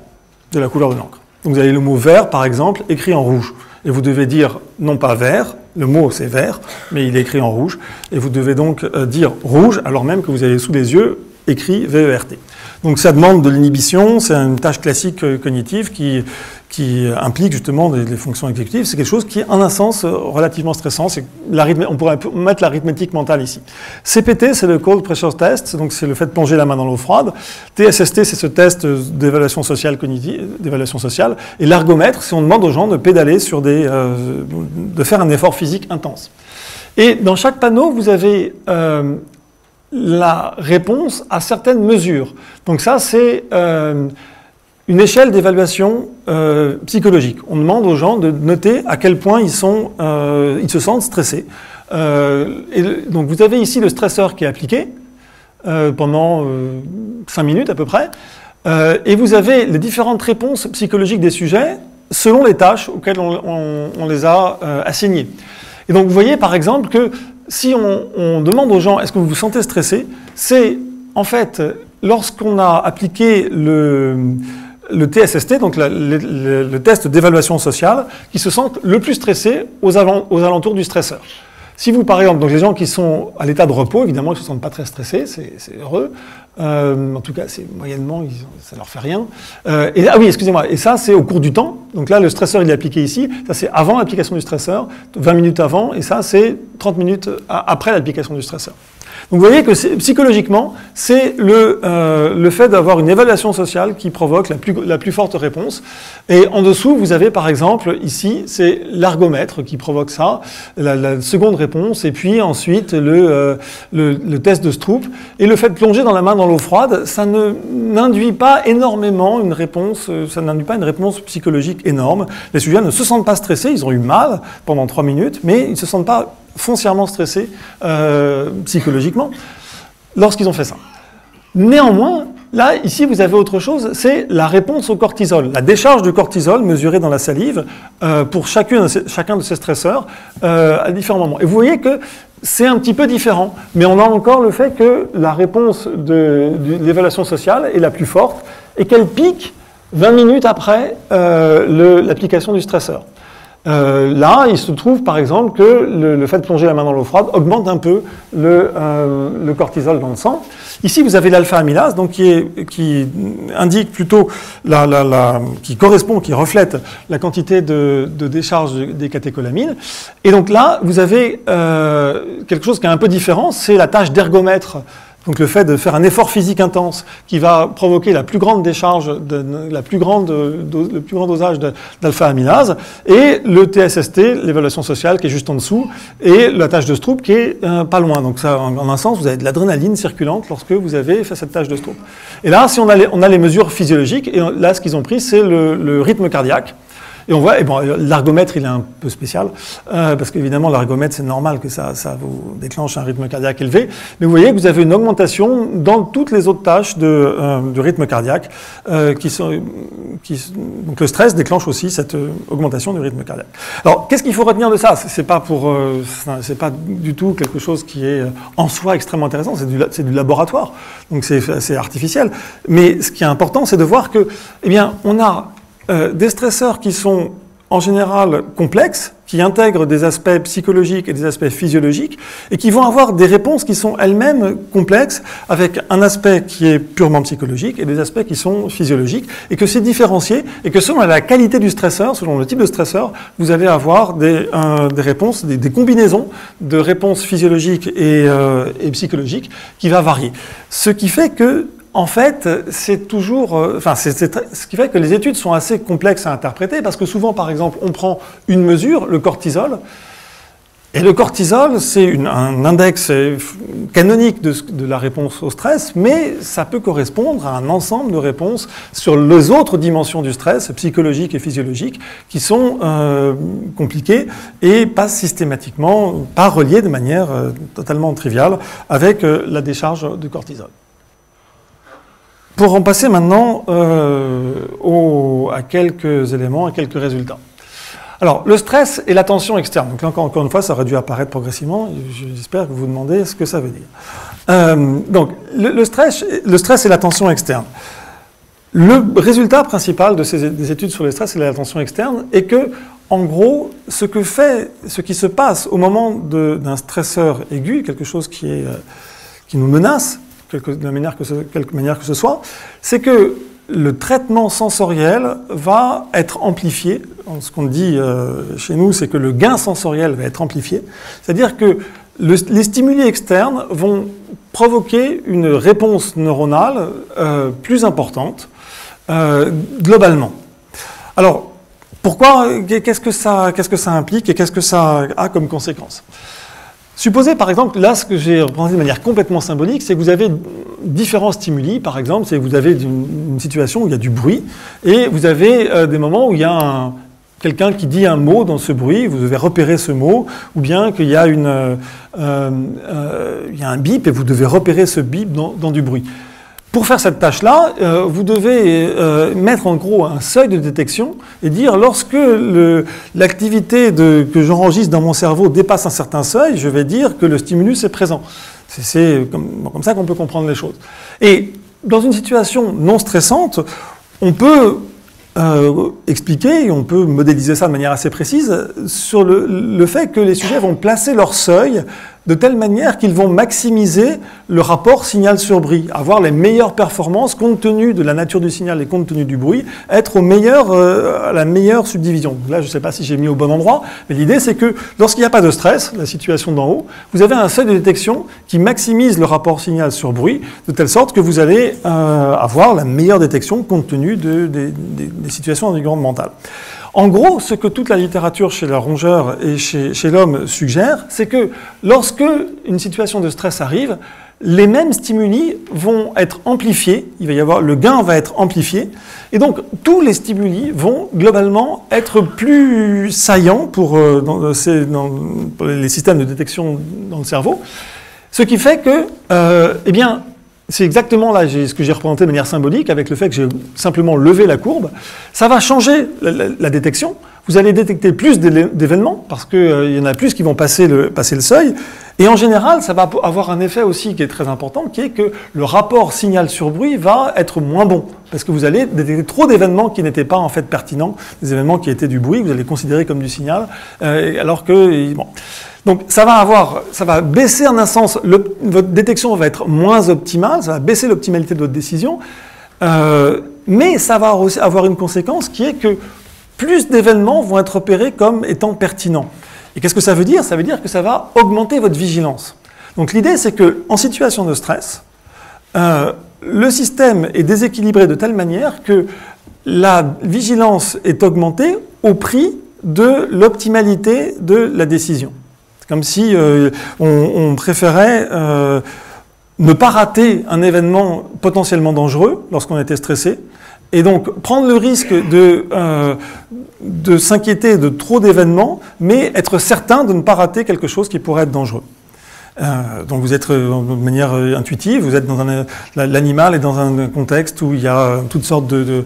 de la couleur de l'encre. Donc vous avez le mot vert, par exemple, écrit en rouge. Et vous devez dire, non pas vert, le mot c'est vert, mais il est écrit en rouge. Et vous devez donc dire rouge, alors même que vous avez sous les yeux écrit VERT. Donc ça demande de l'inhibition, c'est une tâche classique cognitive qui implique justement des fonctions exécutives. C'est quelque chose qui est en un sens relativement stressant. On pourrait mettre l'arithmétique mentale ici. CPT, c'est le Cold Pressure Test, donc c'est le fait de plonger la main dans l'eau froide. TSST, c'est ce test d'évaluation sociale cognitive, d'évaluation sociale. Et l'ergomètre, c'est on demande aux gens de pédaler de faire un effort physique intense. Et dans chaque panneau, vous avez la réponse à certaines mesures. Donc ça, c'est une échelle d'évaluation psychologique. On demande aux gens de noter à quel point ils se sentent stressés. Et donc vous avez ici le stresseur qui est appliqué pendant 5 minutes à peu près, et vous avez les différentes réponses psychologiques des sujets selon les tâches auxquelles on les a assignées. Et donc vous voyez par exemple que si on demande aux gens « est-ce que vous vous sentez stressé ?», c'est en fait lorsqu'on a appliqué le TSST, donc le test d'évaluation sociale, qui se sentent le plus stressés aux alentours du stresseur. Si vous, par exemple, donc les gens qui sont à l'état de repos, évidemment, ils ne se sentent pas très stressés, c'est heureux. En tout cas, moyennement, ça ne leur fait rien. Ah oui, excusez-moi, et ça, c'est au cours du temps. Donc là, le stresseur, il est appliqué ici. Ça, c'est avant l'application du stresseur, 20 minutes avant, et ça, c'est 30 minutes après l'application du stresseur. Donc vous voyez que psychologiquement, c'est le fait d'avoir une évaluation sociale qui provoque la plus forte réponse. Et en dessous, vous avez par exemple, ici, c'est l'ergomètre qui provoque ça, la seconde réponse, et puis ensuite le test de Stroop. Et le fait de plonger dans la main dans l'eau froide, ça n'induit pas énormément une réponse, ça n'induit pas une réponse psychologique énorme. Les sujets ne se sentent pas stressés, ils ont eu mal pendant 3 minutes, mais ils ne se sentent pas foncièrement stressés psychologiquement lorsqu'ils ont fait ça. Néanmoins, là, ici, vous avez autre chose, c'est la réponse au cortisol, la décharge de cortisol mesurée dans la salive pour chacun de ces stresseurs à différents moments. Et vous voyez que c'est un petit peu différent, mais on a encore le fait que la réponse de l'évaluation sociale est la plus forte et qu'elle pique 20 minutes après l'application du stresseur. Là, il se trouve par exemple que le fait de plonger la main dans l'eau froide augmente un peu le cortisol dans le sang. Ici, vous avez l'alpha-amylase, donc qui indique plutôt qui reflète la quantité de décharge des catécholamines. Et donc là, vous avez quelque chose qui est un peu différent, c'est la tâche d'ergomètre. Donc le fait de faire un effort physique intense qui va provoquer la plus grande décharge, le plus grand dosage d'alpha-amylase, et le TSST, l'évaluation sociale, qui est juste en dessous, et la tâche de Stroop qui est pas loin. Donc ça, en un sens, vous avez de l'adrénaline circulante lorsque vous avez fait cette tâche de Stroop. Et là, si on a les mesures physiologiques, et là, ce qu'ils ont pris, c'est le rythme cardiaque. Et on voit, l'ergomètre, il est un peu spécial, parce qu'évidemment, l'ergomètre, c'est normal que ça vous déclenche un rythme cardiaque élevé. Mais vous voyez que vous avez une augmentation dans toutes les autres tâches de rythme cardiaque, donc le stress déclenche aussi cette augmentation du rythme cardiaque. Alors, qu'est-ce qu'il faut retenir de ça? C'est pas du tout quelque chose qui est en soi extrêmement intéressant, c'est du laboratoire, donc c'est artificiel. Mais ce qui est important, c'est de voir que, on a des stresseurs qui sont en général complexes, qui intègrent des aspects psychologiques et des aspects physiologiques, et qui vont avoir des réponses qui sont elles-mêmes complexes, avec un aspect qui est purement psychologique et des aspects qui sont physiologiques, et que c'est différencié, et que selon la qualité du stresseur, selon le type de stresseur, vous allez avoir des réponses, des combinaisons de réponses physiologiques et psychologiques qui va varier. Ce qui fait que en fait, c'est toujours, ce qui fait que les études sont assez complexes à interpréter, parce que souvent, par exemple, on prend une mesure, le cortisol, et le cortisol, c'est un index canonique de la réponse au stress, mais ça peut correspondre à un ensemble de réponses sur les autres dimensions du stress, psychologiques et physiologiques, qui sont compliquées et pas reliées de manière totalement triviale avec la décharge du cortisol. Pour en passer maintenant à quelques éléments, à quelques résultats. Alors, le stress et la tension externe. Donc là, encore une fois, ça aurait dû apparaître progressivement. J'espère que vous vous demandez ce que ça veut dire. Donc, le stress et la tension externe. Le résultat principal des études sur le stress et la tension externe est que, en gros, ce qui se passe au moment d'un stresseur aigu, quelque chose qui nous menace, quelque manière que ce soit, c'est que le traitement sensoriel va être amplifié. Ce qu'on dit chez nous, c'est que le gain sensoriel va être amplifié. C'est-à-dire que les stimuli externes vont provoquer une réponse neuronale plus importante globalement. Alors, pourquoi? Qu'est-ce que ça implique et qu'est-ce que ça a comme conséquence? Supposez par exemple, là ce que j'ai représenté de manière complètement symbolique, c'est que vous avez différents stimuli, par exemple, c'est que vous avez une situation où il y a du bruit, et vous avez des moments où il y a quelqu'un qui dit un mot dans ce bruit, vous devez repérer ce mot, ou bien qu'il y a un bip et vous devez repérer ce bip dans du bruit. Pour faire cette tâche-là, vous devez mettre en gros un seuil de détection et dire lorsque l'activité que j'enregistre dans mon cerveau dépasse un certain seuil, je vais dire que le stimulus est présent. C'est comme ça qu'on peut comprendre les choses. Et dans une situation non stressante, on peut expliquer, et on peut modéliser ça de manière assez précise, sur le fait que les sujets vont placer leur seuil de telle manière qu'ils vont maximiser le rapport signal sur bruit, avoir les meilleures performances compte tenu de la nature du signal et compte tenu du bruit, être à la meilleure subdivision. Là, je ne sais pas si j'ai mis au bon endroit, mais l'idée c'est que lorsqu'il n'y a pas de stress, la situation d'en haut, vous avez un seuil de détection qui maximise le rapport signal sur bruit, de telle sorte que vous allez avoir la meilleure détection compte tenu des situations environnementales. En gros, ce que toute la littérature chez le rongeur et chez l'homme suggère, c'est que lorsque une situation de stress arrive, les mêmes stimuli vont être amplifiés, le gain va être amplifié, et donc tous les stimuli vont globalement être plus saillants pour les systèmes de détection dans le cerveau, ce qui fait que, c'est exactement là ce que j'ai représenté de manière symbolique avec le fait que j'ai simplement levé la courbe. Ça va changer la détection. Vous allez détecter plus d'événements parce qu'il y en a plus qui vont passer le seuil. Et en général, ça va avoir un effet aussi qui est très important, qui est que le rapport signal sur bruit va être moins bon. Parce que vous allez détecter trop d'événements qui n'étaient pas en fait pertinents, des événements qui étaient du bruit, que vous allez considérer comme du signal, alors que... Bon. Donc ça va baisser en un sens, votre détection va être moins optimale, ça va baisser l'optimalité de votre décision, mais ça va aussi avoir une conséquence qui est que plus d'événements vont être repérés comme étant pertinents. Et qu'est-ce que ça veut dire? Ça veut dire que ça va augmenter votre vigilance. Donc l'idée c'est qu'en situation de stress, le système est déséquilibré de telle manière que la vigilance est augmentée au prix de l'optimalité de la décision. Comme si on préférait ne pas rater un événement potentiellement dangereux lorsqu'on était stressé, et donc prendre le risque de s'inquiéter de trop d'événements, mais être certain de ne pas rater quelque chose qui pourrait être dangereux. Donc vous êtes de manière intuitive, vous êtes dans l'animal est dans un contexte où il y a toutes sortes de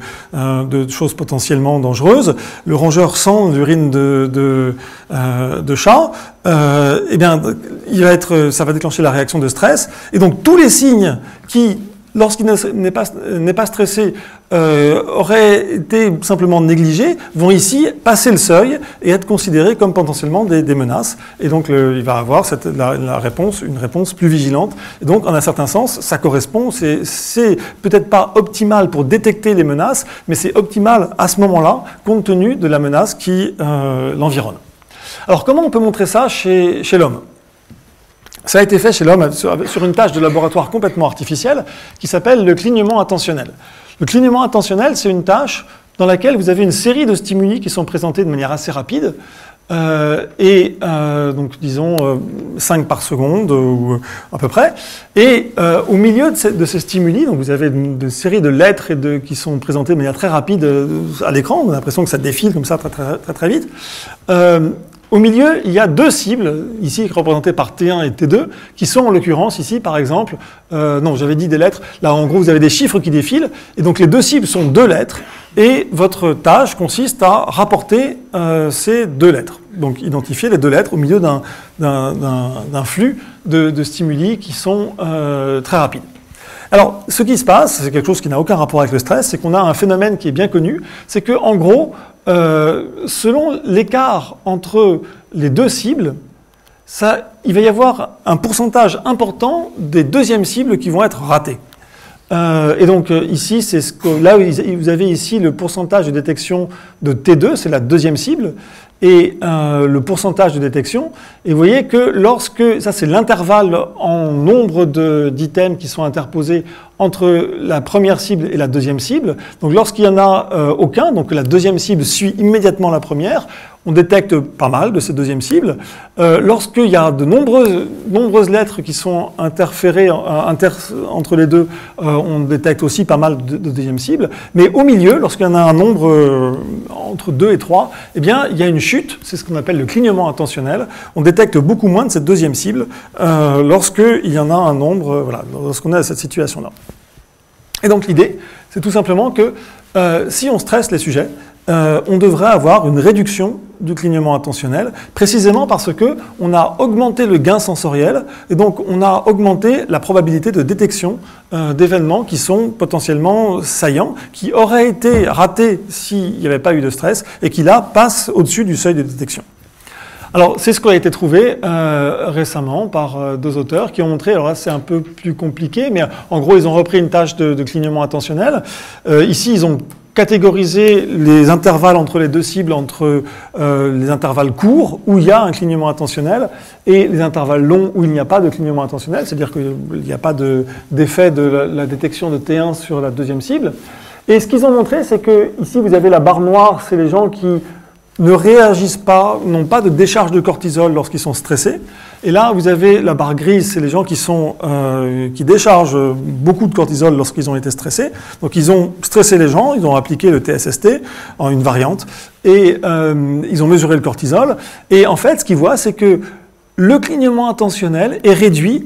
choses potentiellement dangereuses. Le rongeur sent l'urine de chat, ça va déclencher la réaction de stress. Et donc tous les signes qui, lorsqu'il n'est pas stressé, auraient été simplement négligés, vont ici passer le seuil et être considérés comme potentiellement des menaces. Et donc il va avoir une réponse plus vigilante. Et donc en un certain sens, ça correspond, c'est peut-être pas optimal pour détecter les menaces, mais c'est optimal à ce moment-là, compte tenu de la menace qui l'environne. Alors comment on peut montrer ça chez l'homme ? Ça a été fait chez l'homme sur une tâche de laboratoire complètement artificielle qui s'appelle le clignement intentionnel. Le clignement intentionnel, c'est une tâche dans laquelle vous avez une série de stimuli qui sont présentés de manière assez rapide, donc disons 5 par seconde ou à peu près. Et au milieu de ces stimuli, donc vous avez une série de lettres qui sont présentées de manière très rapide à l'écran. On a l'impression que ça défile comme ça très vite. Au milieu, il y a deux cibles, ici représentées par T1 et T2, qui sont en l'occurrence ici, par exemple, non, j'avais dit des lettres, là en gros vous avez des chiffres qui défilent, et donc les deux cibles sont deux lettres, et votre tâche consiste à rapporter ces deux lettres. Donc identifier les deux lettres au milieu d'un flux de stimuli qui sont très rapides. Alors, ce qui se passe, c'est quelque chose qui n'a aucun rapport avec le stress, c'est qu'on a un phénomène qui est bien connu, c'est qu'en gros, selon l'écart entre les deux cibles, il va y avoir un pourcentage important des deuxièmes cibles qui vont être ratées. Et donc ici, là vous avez ici le pourcentage de détection de T2, c'est la deuxième cible, et le pourcentage de détection. Et vous voyez que ça c'est l'intervalle en nombre d'items qui sont interposés entre la première cible et la deuxième cible. Donc lorsqu'il n'y en a aucun, donc la deuxième cible suit immédiatement la première, on détecte pas mal de ces deuxièmes cibles. Lorsqu'il y a de nombreuses lettres qui sont interférées entre les deux, on détecte aussi pas mal de deuxièmes cibles. Mais au milieu, lorsqu'il y en a un nombre entre 2 et 3, eh bien, il y a une chute, c'est ce qu'on appelle le clignement intentionnel. On détecte beaucoup moins de cette deuxième cible lorsqu'il y en a un nombre, lorsqu'on est à cette situation-là. Et donc l'idée, c'est tout simplement que si on stresse les sujets, on devrait avoir une réduction du clignement intentionnel, précisément parce qu'on a augmenté le gain sensoriel, et donc on a augmenté la probabilité de détection d'événements qui sont potentiellement saillants, qui auraient été ratés s'il n'y avait pas eu de stress, et qui là passent au-dessus du seuil de détection. Alors, c'est ce qui a été trouvé récemment par deux auteurs qui ont montré, alors là c'est un peu plus compliqué, mais en gros ils ont repris une tâche de clignement intentionnel. Ici ils ont catégorisé les intervalles entre les deux cibles, entre les intervalles courts où il y a un clignement intentionnel et les intervalles longs où il n'y a pas de clignement intentionnel, c'est-à-dire qu'il n'y a pas d'effet de la détection de T1 sur la deuxième cible. Et ce qu'ils ont montré, c'est que ici vous avez la barre noire, c'est les gens qui ne réagissent pas, n'ont pas de décharge de cortisol lorsqu'ils sont stressés. Et là, vous avez la barre grise, c'est les gens qui déchargent beaucoup de cortisol lorsqu'ils ont été stressés. Donc ils ont stressé les gens, ils ont appliqué le TSST en une variante, et ils ont mesuré le cortisol. Et en fait, ce qu'ils voient, c'est que le clignement intentionnel est réduit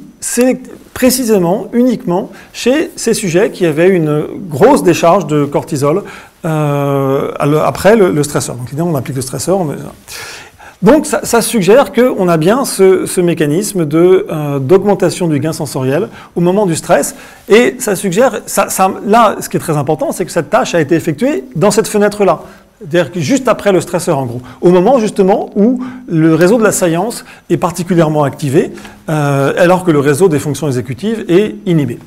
précisément, uniquement, chez ces sujets qui avaient une grosse décharge de cortisol après le stresseur. Donc évidemment, on applique le stresseur. Donc ça suggère qu'on a bien ce mécanisme d'augmentation du gain sensoriel au moment du stress. Et ça suggère, là, ce qui est très important, c'est que cette tâche a été effectuée dans cette fenêtre-là. C'est-à-dire que juste après le stresseur, en gros. Au moment, justement, où le réseau de la science est particulièrement activé, alors que le réseau des fonctions exécutives est inhibé.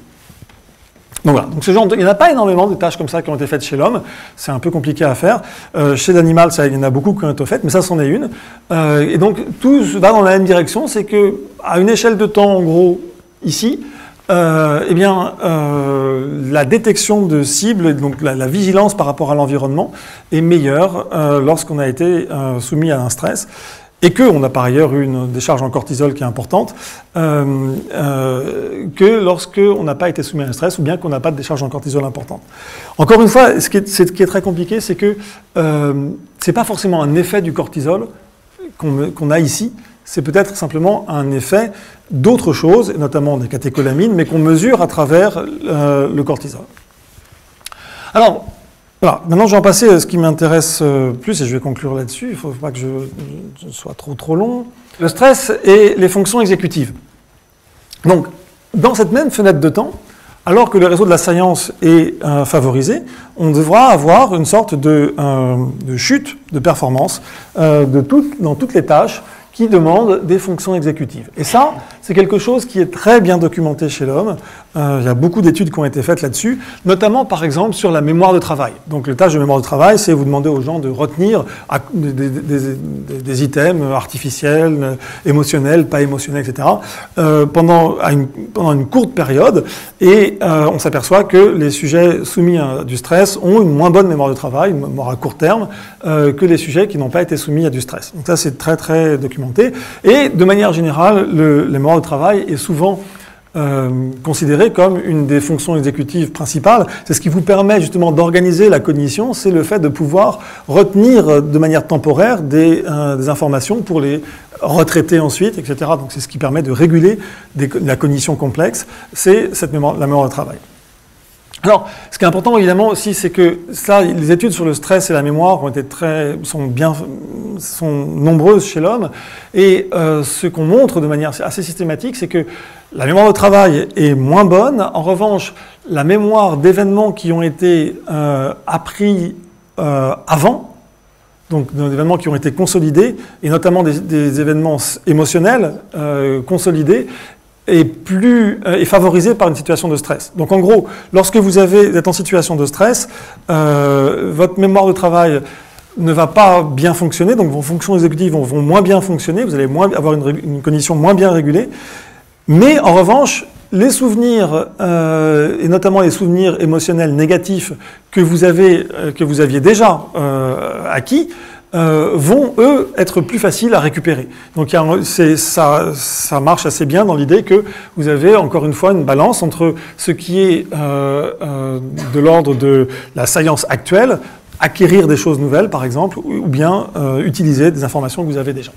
Donc voilà. Donc il n'y en a pas énormément de tâches comme ça qui ont été faites chez l'homme. C'est un peu compliqué à faire. Chez l'animal, il y en a beaucoup qui ont été faites, mais ça, c'en est une. Et donc, tout va dans la même direction. C'est qu'à une échelle de temps, en gros, ici, la détection de cibles, donc la vigilance par rapport à l'environnement, est meilleure lorsqu'on a été soumis à un stress. Et qu'on a par ailleurs eu une décharge en cortisol qui est importante, que lorsqu'on n'a pas été soumis à un stress, ou bien qu'on n'a pas de décharge en cortisol importante. Encore une fois, ce qui est très compliqué, c'est que c'est pas forcément un effet du cortisol qu'on a ici, c'est peut-être simplement un effet d'autres choses, notamment des catécholamines, mais qu'on mesure à travers le cortisol. Alors, voilà, maintenant je vais en passer à ce qui m'intéresse plus, et je vais conclure là-dessus, il ne faut pas que je sois trop long. Le stress et les fonctions exécutives. Donc, dans cette même fenêtre de temps, alors que le réseau de la science est favorisé, on devra avoir une sorte de chute de performance dans toutes les tâches qui demandent des fonctions exécutives. Et ça, c'est quelque chose qui est très bien documenté chez l'homme. Il y a beaucoup d'études qui ont été faites là-dessus, notamment par exemple sur la mémoire de travail. Donc les tâches de mémoire de travail, c'est vous demander aux gens de retenir des items artificiels, émotionnels, pas émotionnels, etc., pendant une courte période. Et on s'aperçoit que les sujets soumis à du stress ont une moins bonne mémoire de travail, une mémoire à court terme, que les sujets qui n'ont pas été soumis à du stress. Donc ça, c'est très très documenté. Et de manière générale, la mémoire de travail est souvent considérée comme une des fonctions exécutives principales. C'est ce qui vous permet justement d'organiser la cognition, c'est le fait de pouvoir retenir de manière temporaire des informations pour les retraiter ensuite, etc. Donc c'est ce qui permet de réguler la cognition complexe, c'est la mémoire de travail. Alors, ce qui est important évidemment aussi, c'est que les études sur le stress et la mémoire sont nombreuses chez l'homme, et ce qu'on montre de manière assez systématique, c'est que la mémoire de travail est moins bonne. En revanche, la mémoire d'événements qui ont été appris avant, donc des événements qui ont été consolidés, et notamment des événements émotionnels consolidés, est favorisé par une situation de stress. Donc en gros, lorsque vous êtes en situation de stress, votre mémoire de travail ne va pas bien fonctionner, donc vos fonctions exécutives vont moins bien fonctionner, vous allez avoir une cognition moins bien régulée, mais en revanche, les souvenirs, et notamment les souvenirs émotionnels négatifs que vous aviez déjà acquis, vont, eux, être plus faciles à récupérer. Donc ça marche assez bien dans l'idée que vous avez, encore une fois, une balance entre ce qui est de l'ordre de la science actuelle, acquérir des choses nouvelles, par exemple, ou bien utiliser des informations que vous avez déjà.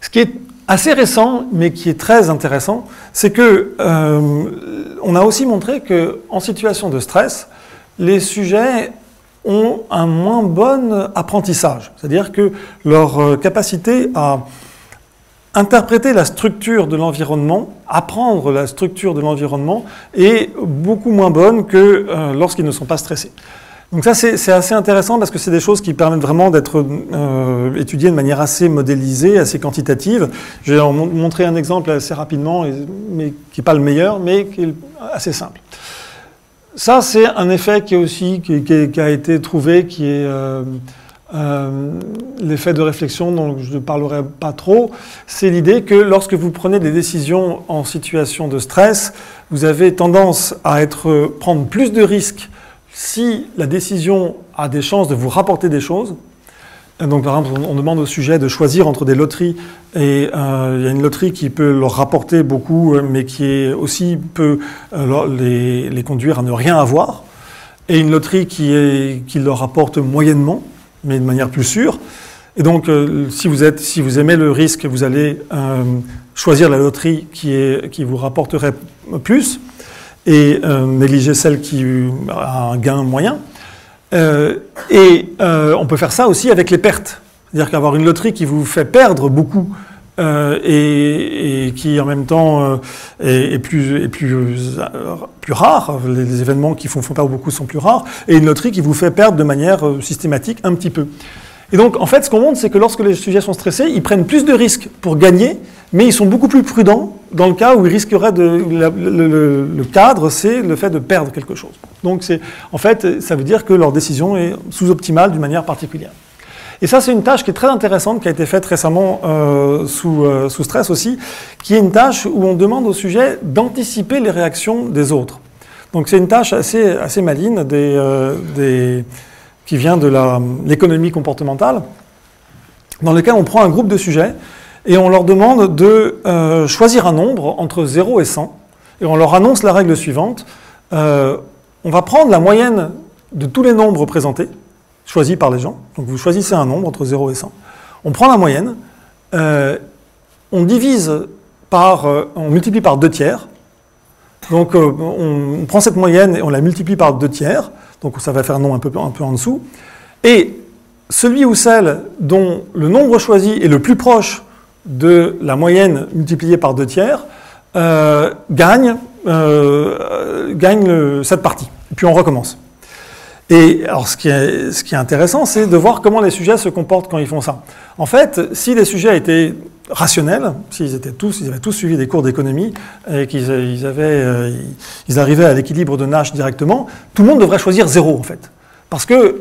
Ce qui est assez récent, mais qui est très intéressant, c'est que on a aussi montré qu'en situation de stress, les sujets ont un moins bon apprentissage. C'est-à-dire que leur capacité à interpréter la structure de l'environnement, apprendre la structure de l'environnement, est beaucoup moins bonne que lorsqu'ils ne sont pas stressés. Donc ça, c'est assez intéressant parce que c'est des choses qui permettent vraiment d'être étudiées de manière assez modélisée, assez quantitative. Je vais en montrer un exemple assez rapidement, mais qui n'est pas le meilleur, mais qui est assez simple. Ça, c'est un effet qui a été trouvé, qui est l'effet de réflexion dont je ne parlerai pas trop. C'est l'idée que lorsque vous prenez des décisions en situation de stress, vous avez tendance à prendre plus de risques si la décision a des chances de vous rapporter des choses. Donc, par exemple, on demande au sujet de choisir entre des loteries, et il y a une loterie qui peut leur rapporter beaucoup, mais qui peut les conduire à ne rien avoir, et une loterie qui leur rapporte moyennement, mais de manière plus sûre. Et donc, si vous aimez le risque, vous allez choisir la loterie qui vous rapporterait plus, et négliger celle qui a un gain moyen. On peut faire ça aussi avec les pertes. C'est-à-dire qu'avoir une loterie qui vous fait perdre beaucoup et qui en même temps est plus rare, les événements qui font perdre beaucoup sont plus rares, et une loterie qui vous fait perdre de manière systématique un petit peu. Et donc, en fait, ce qu'on montre, c'est que lorsque les sujets sont stressés, ils prennent plus de risques pour gagner, mais ils sont beaucoup plus prudents dans le cas où ils risqueraient le cadre, c'est le fait de perdre quelque chose. Donc, en fait, ça veut dire que leur décision est sous-optimale d'une manière particulière. Et ça, c'est une tâche qui est très intéressante, qui a été faite récemment sous stress aussi, qui est une tâche où on demande au sujet d'anticiper les réactions des autres. Donc, c'est une tâche assez maligne qui vient de l'économie comportementale, dans lequel on prend un groupe de sujets et on leur demande de choisir un nombre entre 0 et 100, et on leur annonce la règle suivante. On va prendre la moyenne de tous les nombres présentés, choisis par les gens. Donc vous choisissez un nombre entre 0 et 100. On prend la moyenne, on multiplie par 2 tiers. Donc on prend cette moyenne et on la multiplie par 2 tiers. Donc ça va faire un nombre un peu en dessous. Et celui ou celle dont le nombre choisi est le plus proche de la moyenne multipliée par 2 tiers gagne cette partie. Et puis on recommence. Et alors ce qui est intéressant, c'est de voir comment les sujets se comportent quand ils font ça. En fait, si les sujets étaient rationnels, s'ils avaient tous suivi des cours d'économie et qu'ils arrivaient à l'équilibre de Nash directement, tout le monde devrait choisir 0 en fait. Parce que,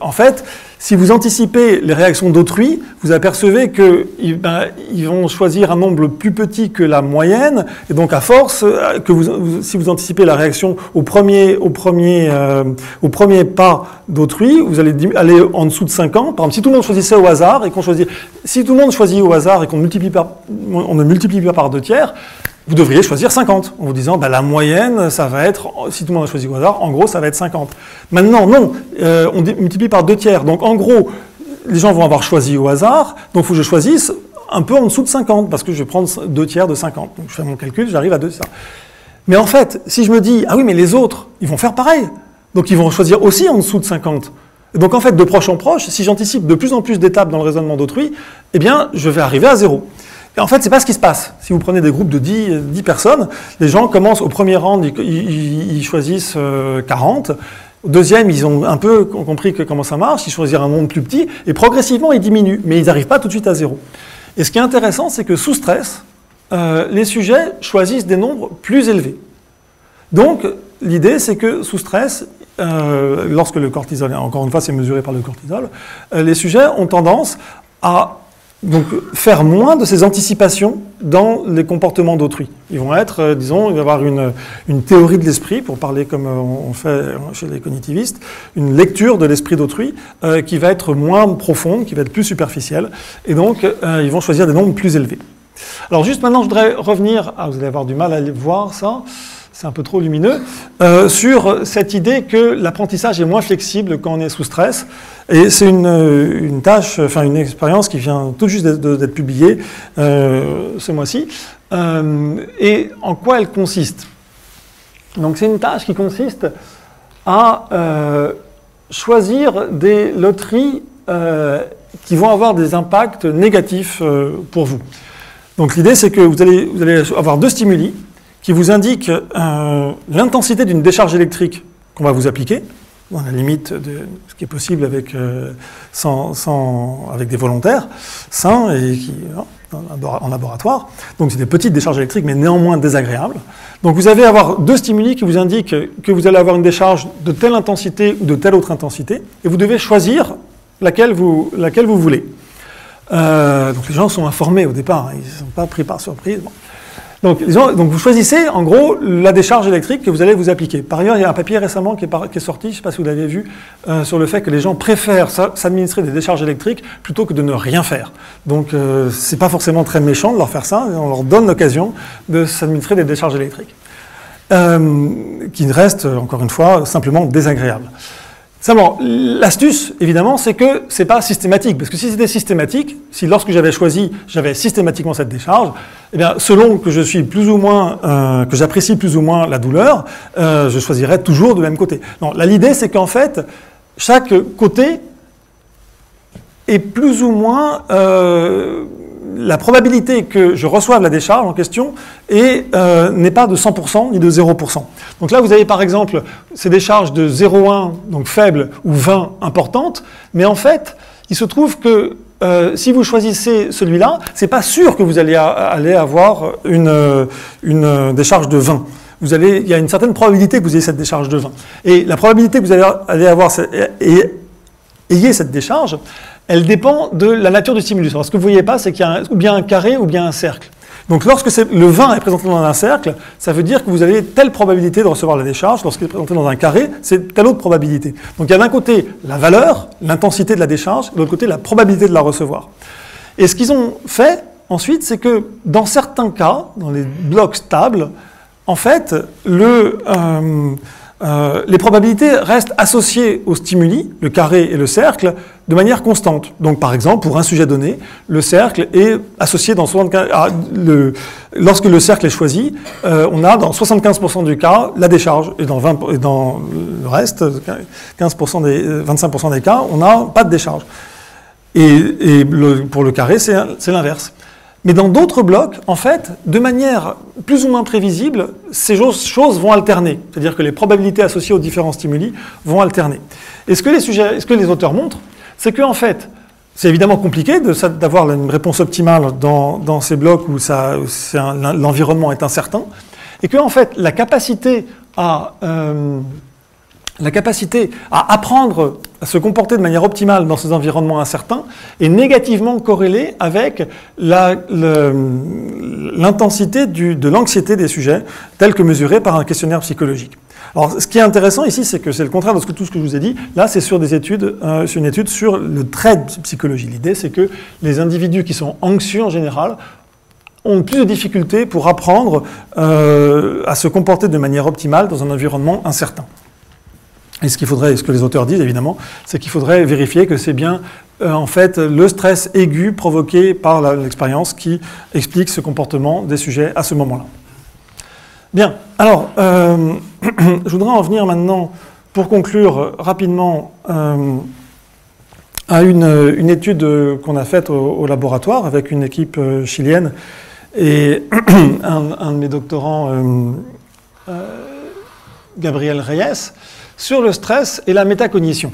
en fait, si vous anticipez les réactions d'autrui, vous apercevez qu'ils vont choisir un nombre plus petit que la moyenne, et donc à force, si vous anticipez la réaction au premier pas d'autrui, vous allez aller en dessous de 50. Par exemple, si tout le monde choisissait au hasard, si tout le monde choisit au hasard et qu'on ne multiplie pas par 2 tiers, vous devriez choisir 50, en vous disant, la moyenne, ça va être, si tout le monde a choisi au hasard, en gros, ça va être 50. Maintenant, non, on multiplie par 2 tiers. Donc, en gros, les gens vont avoir choisi au hasard, donc il faut que je choisisse un peu en dessous de 50, parce que je vais prendre 2 tiers de 50. Donc, je fais mon calcul, j'arrive à 2 tiers. Mais en fait, si je me dis, ah oui, mais les autres, ils vont faire pareil. Donc, ils vont choisir aussi en dessous de 50. Et donc, en fait, de proche en proche, si j'anticipe de plus en plus d'étapes dans le raisonnement d'autrui, eh bien, je vais arriver à 0. Et en fait, c'est pas ce qui se passe. Si vous prenez des groupes de 10 personnes, les gens commencent au premier round, ils choisissent 40. Au deuxième, ils ont un peu compris comment ça marche, ils choisissent un nombre plus petit, et progressivement, ils diminuent, mais ils n'arrivent pas tout de suite à 0. Et ce qui est intéressant, c'est que sous stress, les sujets choisissent des nombres plus élevés. Donc, l'idée, c'est que sous stress, lorsque le cortisol, encore une fois, c'est mesuré par le cortisol, les sujets ont tendance à faire moins de ces anticipations dans les comportements d'autrui. Ils vont être, il va y avoir une théorie de l'esprit, pour parler comme on fait chez les cognitivistes, une lecture de l'esprit d'autrui qui va être moins profonde, qui va être plus superficielle, et donc ils vont choisir des nombres plus élevés. Alors juste maintenant, je voudrais revenir, vous allez avoir du mal à voir ça, c'est un peu trop lumineux, sur cette idée que l'apprentissage est moins flexible quand on est sous stress. Et c'est une tâche, une expérience qui vient tout juste d'être publiée ce mois-ci. Et en quoi elle consiste? Donc c'est une tâche qui consiste à choisir des loteries qui vont avoir des impacts négatifs pour vous. Donc l'idée, c'est que vous allez avoir deux stimuli qui vous indiquent l'intensité d'une décharge électrique qu'on va vous appliquer, dans la limite de ce qui est possible avec, avec des volontaires sains et qui, en laboratoire. Donc c'est des petites décharges électriques, mais néanmoins désagréables. Donc vous allez avoir deux stimuli qui vous indiquent que vous allez avoir une décharge de telle intensité ou de telle autre intensité, et vous devez choisir laquelle vous voulez. Donc les gens sont informés au départ, ils ne sont pas pris par surprise. Bon. Donc vous choisissez en gros la décharge électrique que vous allez vous appliquer. Par ailleurs, il y a un papier récemment qui est sorti, je ne sais pas si vous l'avez vu, sur le fait que les gens préfèrent s'administrer des décharges électriques plutôt que de ne rien faire. Donc ce n'est pas forcément très méchant de leur faire ça, on leur donne l'occasion de s'administrer des décharges électriques, qui restent, encore une fois, simplement désagréables. Simplement, l'astuce, évidemment, c'est que ce n'est pas systématique. Parce que si c'était systématique, si lorsque j'avais choisi, j'avais systématiquement cette décharge, eh bien, selon que je suis plus ou moins, que j'apprécie plus ou moins la douleur, je choisirais toujours du même côté. Non, là, l'idée, c'est qu'en fait, chaque côté est plus ou moins la probabilité que je reçoive la décharge en question n'est pas de 100% ni de 0%. Donc là, vous avez par exemple ces décharges de 0,1, donc faibles, ou 20, importantes, mais en fait, il se trouve que si vous choisissez celui-là, c'est pas sûr que vous allez avoir une décharge de 20. Il y a une certaine probabilité que vous ayez cette décharge de 20. Et la probabilité que vous allez avoir ayez cette décharge, elle dépend de la nature du stimulus. Alors, ce que vous ne voyez pas, c'est qu'il y a ou bien un carré ou bien un cercle. Donc, lorsque le 20 est présenté dans un cercle, ça veut dire que vous avez telle probabilité de recevoir la décharge. Lorsqu'il est présenté dans un carré, c'est telle autre probabilité. Donc, il y a d'un côté la valeur, l'intensité de la décharge, de l'autre côté la probabilité de la recevoir. Et ce qu'ils ont fait ensuite, c'est que dans certains cas, dans les blocs stables, en fait, les probabilités restent associées aux stimuli, le carré et le cercle, de manière constante. Donc, par exemple, pour un sujet donné, le cercle est associé dans 75%. Lorsque le cercle est choisi, on a dans 75% du cas la décharge, et dans le reste, 25% des cas, on n'a pas de décharge. Et pour le carré, c'est l'inverse. Mais dans d'autres blocs, en fait, de manière plus ou moins prévisible, ces choses vont alterner. C'est-à-dire que les probabilités associées aux différents stimuli vont alterner. Et ce que les auteurs montrent, c'est qu'en fait, c'est évidemment compliqué d'avoir une réponse optimale dans ces blocs où l'environnement est incertain, et qu'en fait, la capacité à apprendre à se comporter de manière optimale dans ces environnements incertains est négativement corrélée avec l'intensité de l'anxiété des sujets, telle que mesurée par un questionnaire psychologique. Alors, ce qui est intéressant ici, c'est que c'est le contraire de tout ce que je vous ai dit. Là, c'est sur une étude sur le trait de psychologie. L'idée, c'est que les individus qui sont anxieux en général ont plus de difficultés pour apprendre à se comporter de manière optimale dans un environnement incertain. Et ce que les auteurs disent, évidemment, c'est qu'il faudrait vérifier que c'est bien, en fait, le stress aigu provoqué par l'expérience qui explique ce comportement des sujets à ce moment-là. Bien, alors, je voudrais en venir maintenant, pour conclure rapidement, à une étude qu'on a faite au laboratoire avec une équipe chilienne et un de mes doctorants, Gabriel Reyes, sur le stress et la métacognition.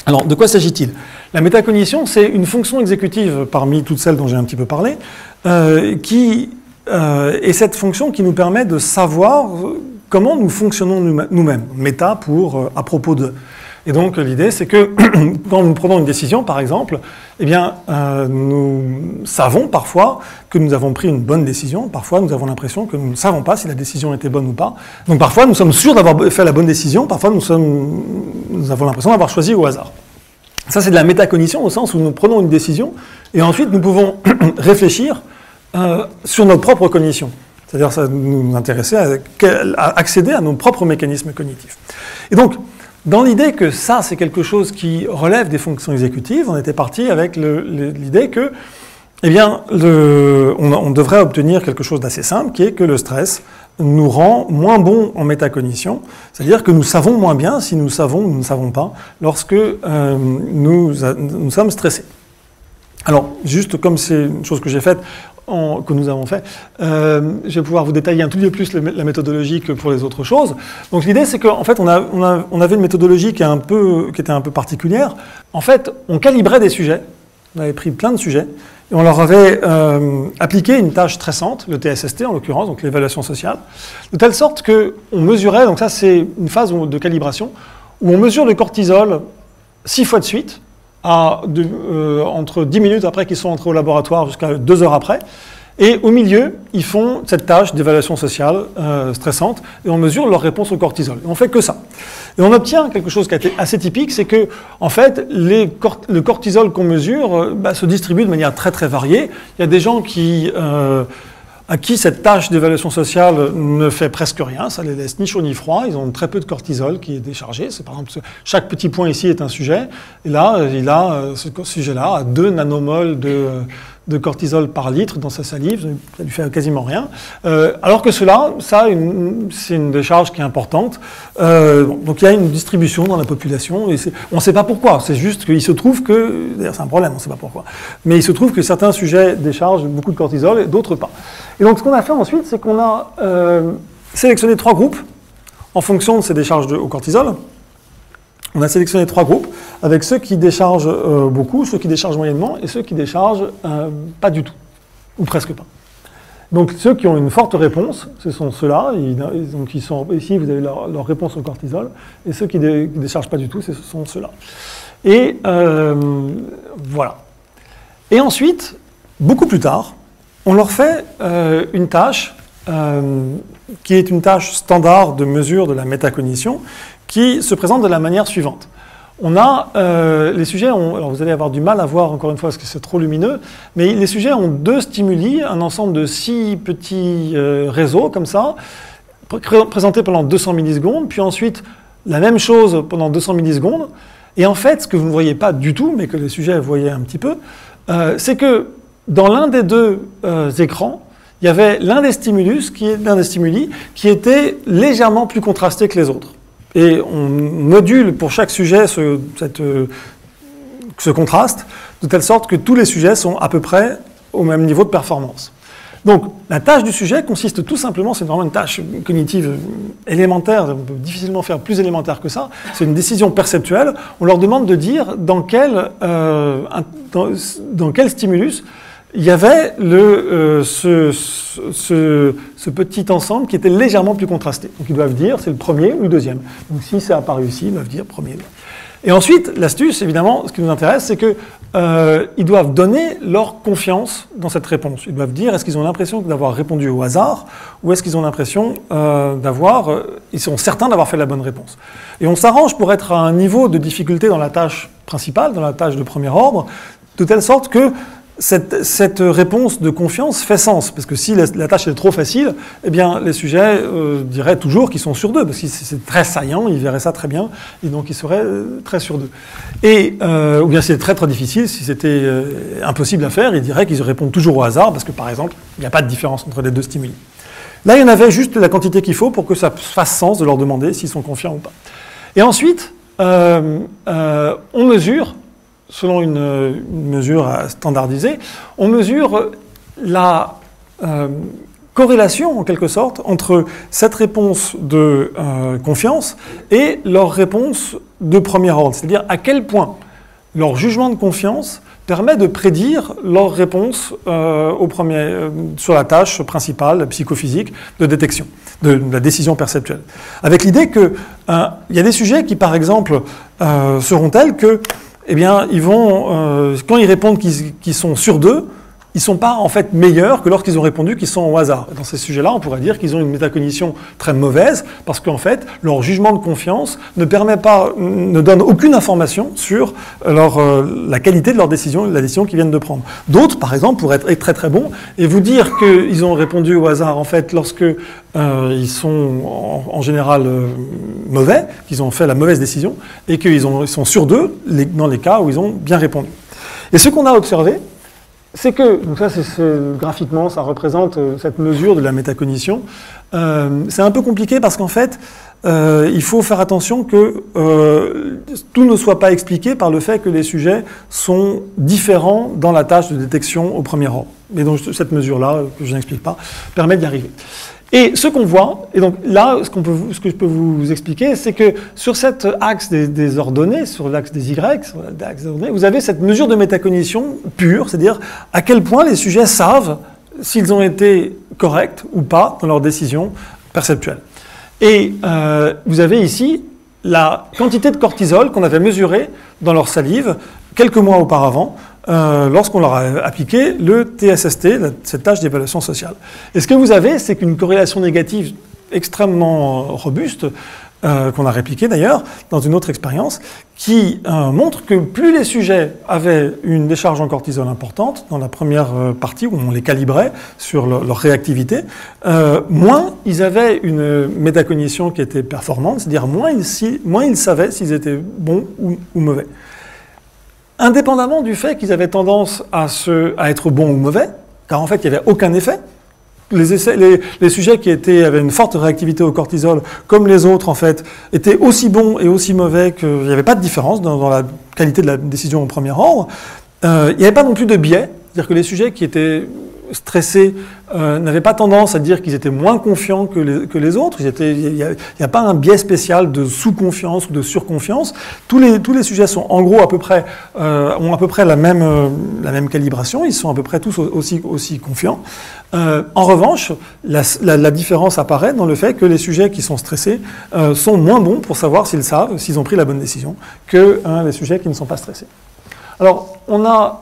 Alors, de quoi s'agit-il? La métacognition, c'est une fonction exécutive parmi toutes celles dont j'ai un petit peu parlé, et cette fonction qui nous permet de savoir comment nous fonctionnons nous-mêmes. Méta pour à propos de. Et donc, l'idée, c'est que quand nous prenons une décision, par exemple, eh bien, nous savons parfois que nous avons pris une bonne décision. Parfois, nous avons l'impression que nous ne savons pas si la décision était bonne ou pas. Donc, parfois, nous sommes sûrs d'avoir fait la bonne décision. Parfois, nous avons l'impression d'avoir choisi au hasard. Ça, c'est de la métacognition au sens où nous prenons une décision et ensuite, nous pouvons réfléchir sur notre propre cognition. C'est-à-dire, ça nous intéresser à accéder à nos propres mécanismes cognitifs. Et donc, dans l'idée que ça, c'est quelque chose qui relève des fonctions exécutives, on était parti avec l'idée que, eh bien, on devrait obtenir quelque chose d'assez simple, qui est que le stress nous rend moins bons en métacognition, c'est-à-dire que nous savons moins bien si nous savons ou nous ne savons pas lorsque nous sommes stressés. Alors, juste comme c'est une chose que j'ai faite, que nous avons fait, je vais pouvoir vous détailler un tout petit peu plus la méthodologie que pour les autres choses. Donc l'idée, c'est qu'en fait, on avait une méthodologie qui était un peu particulière. En fait, on calibrait des sujets, on avait pris plein de sujets, et on leur avait appliqué une tâche stressante, le TSST en l'occurrence, donc l'évaluation sociale, de telle sorte qu'on mesurait, donc ça c'est une phase de calibration, où on mesure le cortisol 6 fois de suite, entre 10 minutes après qu'ils sont entrés au laboratoire jusqu'à 2 heures après. Et au milieu, ils font cette tâche d'évaluation sociale stressante et on mesure leur réponse au cortisol. Et on fait que ça. Et on obtient quelque chose qui a été assez typique, c'est que, en fait, le cortisol qu'on mesure se distribue de manière très très variée. Il y a des gens à qui cette tâche d'évaluation sociale ne fait presque rien, ça les laisse ni chaud ni froid, ils ont très peu de cortisol qui est déchargé. C'est par exemple, chaque petit point ici est un sujet, et là, il a ce sujet-là à 2 nanomoles de cortisol par litre dans sa salive, ça lui fait quasiment rien. Alors que cela, c'est une décharge qui est importante. Donc il y a une distribution dans la population, et on ne sait pas pourquoi, c'est juste qu'il se trouve que, d'ailleurs c'est un problème, on ne sait pas pourquoi, mais il se trouve que certains sujets déchargent beaucoup de cortisol et d'autres pas. Et donc ce qu'on a fait ensuite, c'est qu'on a sélectionné 3 groupes en fonction de ces décharges au cortisol. On a sélectionné 3 groupes, avec ceux qui déchargent beaucoup, ceux qui déchargent moyennement, et ceux qui déchargent pas du tout, ou presque pas. Donc ceux qui ont une forte réponse, ce sont ceux-là, donc ici vous avez leur réponse au cortisol, et ceux qui ne déchargent pas du tout, ce sont ceux-là. Et voilà. Et ensuite, beaucoup plus tard, on leur fait une tâche qui est une tâche standard de mesure de la métacognition, qui se présente de la manière suivante. On a, les sujets alors vous allez avoir du mal à voir encore une fois parce que c'est trop lumineux, mais les sujets ont 2 stimuli, un ensemble de 6 petits réseaux comme ça, présentés pendant 200 millisecondes, puis ensuite la même chose pendant 200 millisecondes, et en fait ce que vous ne voyez pas du tout, mais que les sujets voyaient un petit peu, c'est que dans l'un des 2 écrans, il y avait l'un des stimuli qui était légèrement plus contrasté que les autres. Et on module pour chaque sujet ce contraste, de telle sorte que tous les sujets sont à peu près au même niveau de performance. Donc, la tâche du sujet consiste tout simplement, c'est vraiment une tâche cognitive élémentaire, on peut difficilement faire plus élémentaire que ça, c'est une décision perceptuelle. On leur demande de dire dans quel stimulus il y avait ce petit ensemble qui était légèrement plus contrasté. Donc ils doivent dire c'est le premier ou le deuxième. Donc si c'est apparu ici, ils doivent dire premier. Et ensuite, l'astuce, évidemment, ce qui nous intéresse, c'est qu'ils doivent donner leur confiance dans cette réponse. Ils doivent dire est-ce qu'ils ont l'impression d'avoir répondu au hasard ou est-ce qu'ils ont l'impression ils sont certains d'avoir fait la bonne réponse. Et on s'arrange pour être à un niveau de difficulté dans la tâche principale, dans la tâche de premier ordre, de telle sorte que cette réponse de confiance fait sens, parce que si la tâche est trop facile, eh bien les sujets diraient toujours qu'ils sont sur 2, parce que c'est très saillant, ils verraient ça très bien, et donc ils seraient très sur 2. Et, ou bien si c'est très très difficile, si c'était impossible à faire, ils diraient qu'ils répondent toujours au hasard, parce que par exemple, il n'y a pas de différence entre les 2 stimuli. Là, il y en avait juste la quantité qu'il faut pour que ça fasse sens de leur demander s'ils sont confiants ou pas. Et ensuite, on mesure, selon une mesure standardisée, on mesure la corrélation, en quelque sorte, entre cette réponse de confiance et leur réponse de premier ordre. C'est-à-dire à quel point leur jugement de confiance permet de prédire leur réponse sur la tâche principale, psychophysique, de détection, de la décision perceptuelle. Avec l'idée qu'il y a des sujets qui, par exemple, seront tels que eh bien, quand ils répondent qu'ils sont sur 2, ils ne sont pas en fait meilleurs que lorsqu'ils ont répondu qu'ils sont au hasard. Dans ces sujets-là, on pourrait dire qu'ils ont une métacognition très mauvaise, parce qu'en fait, leur jugement de confiance ne donne aucune information sur la qualité de leur décision, la décision qu'ils viennent de prendre. D'autres, par exemple, pourraient être très très bons et vous dire qu'ils ont répondu au hasard, en fait, lorsque ils sont en général mauvais, qu'ils ont fait la mauvaise décision, et qu'ils sont sur 2 dans les cas où ils ont bien répondu. Et ce qu'on a observé, c'est que, donc ça graphiquement, ça représente cette mesure de la métacognition. C'est un peu compliqué parce qu'en fait, il faut faire attention que tout ne soit pas expliqué par le fait que les sujets sont différents dans la tâche de détection au premier ordre. Mais donc cette mesure-là, que je n'explique pas, permet d'y arriver. Et ce qu'on voit, et donc là, ce que je peux vous expliquer, c'est que sur cet axe des ordonnées, sur l'axe des Y, sur l'axe des ordonnées, vous avez cette mesure de métacognition pure, c'est-à-dire à quel point les sujets savent s'ils ont été corrects ou pas dans leur décision perceptuelle. Et vous avez ici la quantité de cortisol qu'on avait mesurée dans leur salive quelques mois auparavant, lorsqu'on leur a appliqué le TSST, cette tâche d'évaluation sociale. Et ce que vous avez, c'est qu'une corrélation négative extrêmement robuste, qu'on a répliquée d'ailleurs dans une autre expérience, qui montre que plus les sujets avaient une décharge en cortisol importante, dans la première partie où on les calibrait sur leur réactivité, moins ils avaient une métacognition qui était performante, c'est-à-dire moins ils savaient s'ils étaient bons ou mauvais. Indépendamment du fait qu'ils avaient tendance à être bons ou mauvais, car en fait, il n'y avait aucun effet. Les sujets qui avaient une forte réactivité au cortisol, comme les autres, en fait, étaient aussi bons et aussi mauvais qu'il n'y avait pas de différence dans la qualité de la décision au premier ordre. Il n'y avait pas non plus de biais, c'est-à-dire que les sujets qui étaient stressés n'avaient pas tendance à dire qu'ils étaient moins confiants que les autres. Il n'y a pas un biais spécial de sous-confiance ou de surconfiance. Tous les sujets sont en gros ont à peu près la même calibration. Ils sont à peu près tous aussi confiants. En revanche, la différence apparaît dans le fait que les sujets qui sont stressés sont moins bons pour savoir s'ils ont pris la bonne décision que les sujets qui ne sont pas stressés. Alors, on a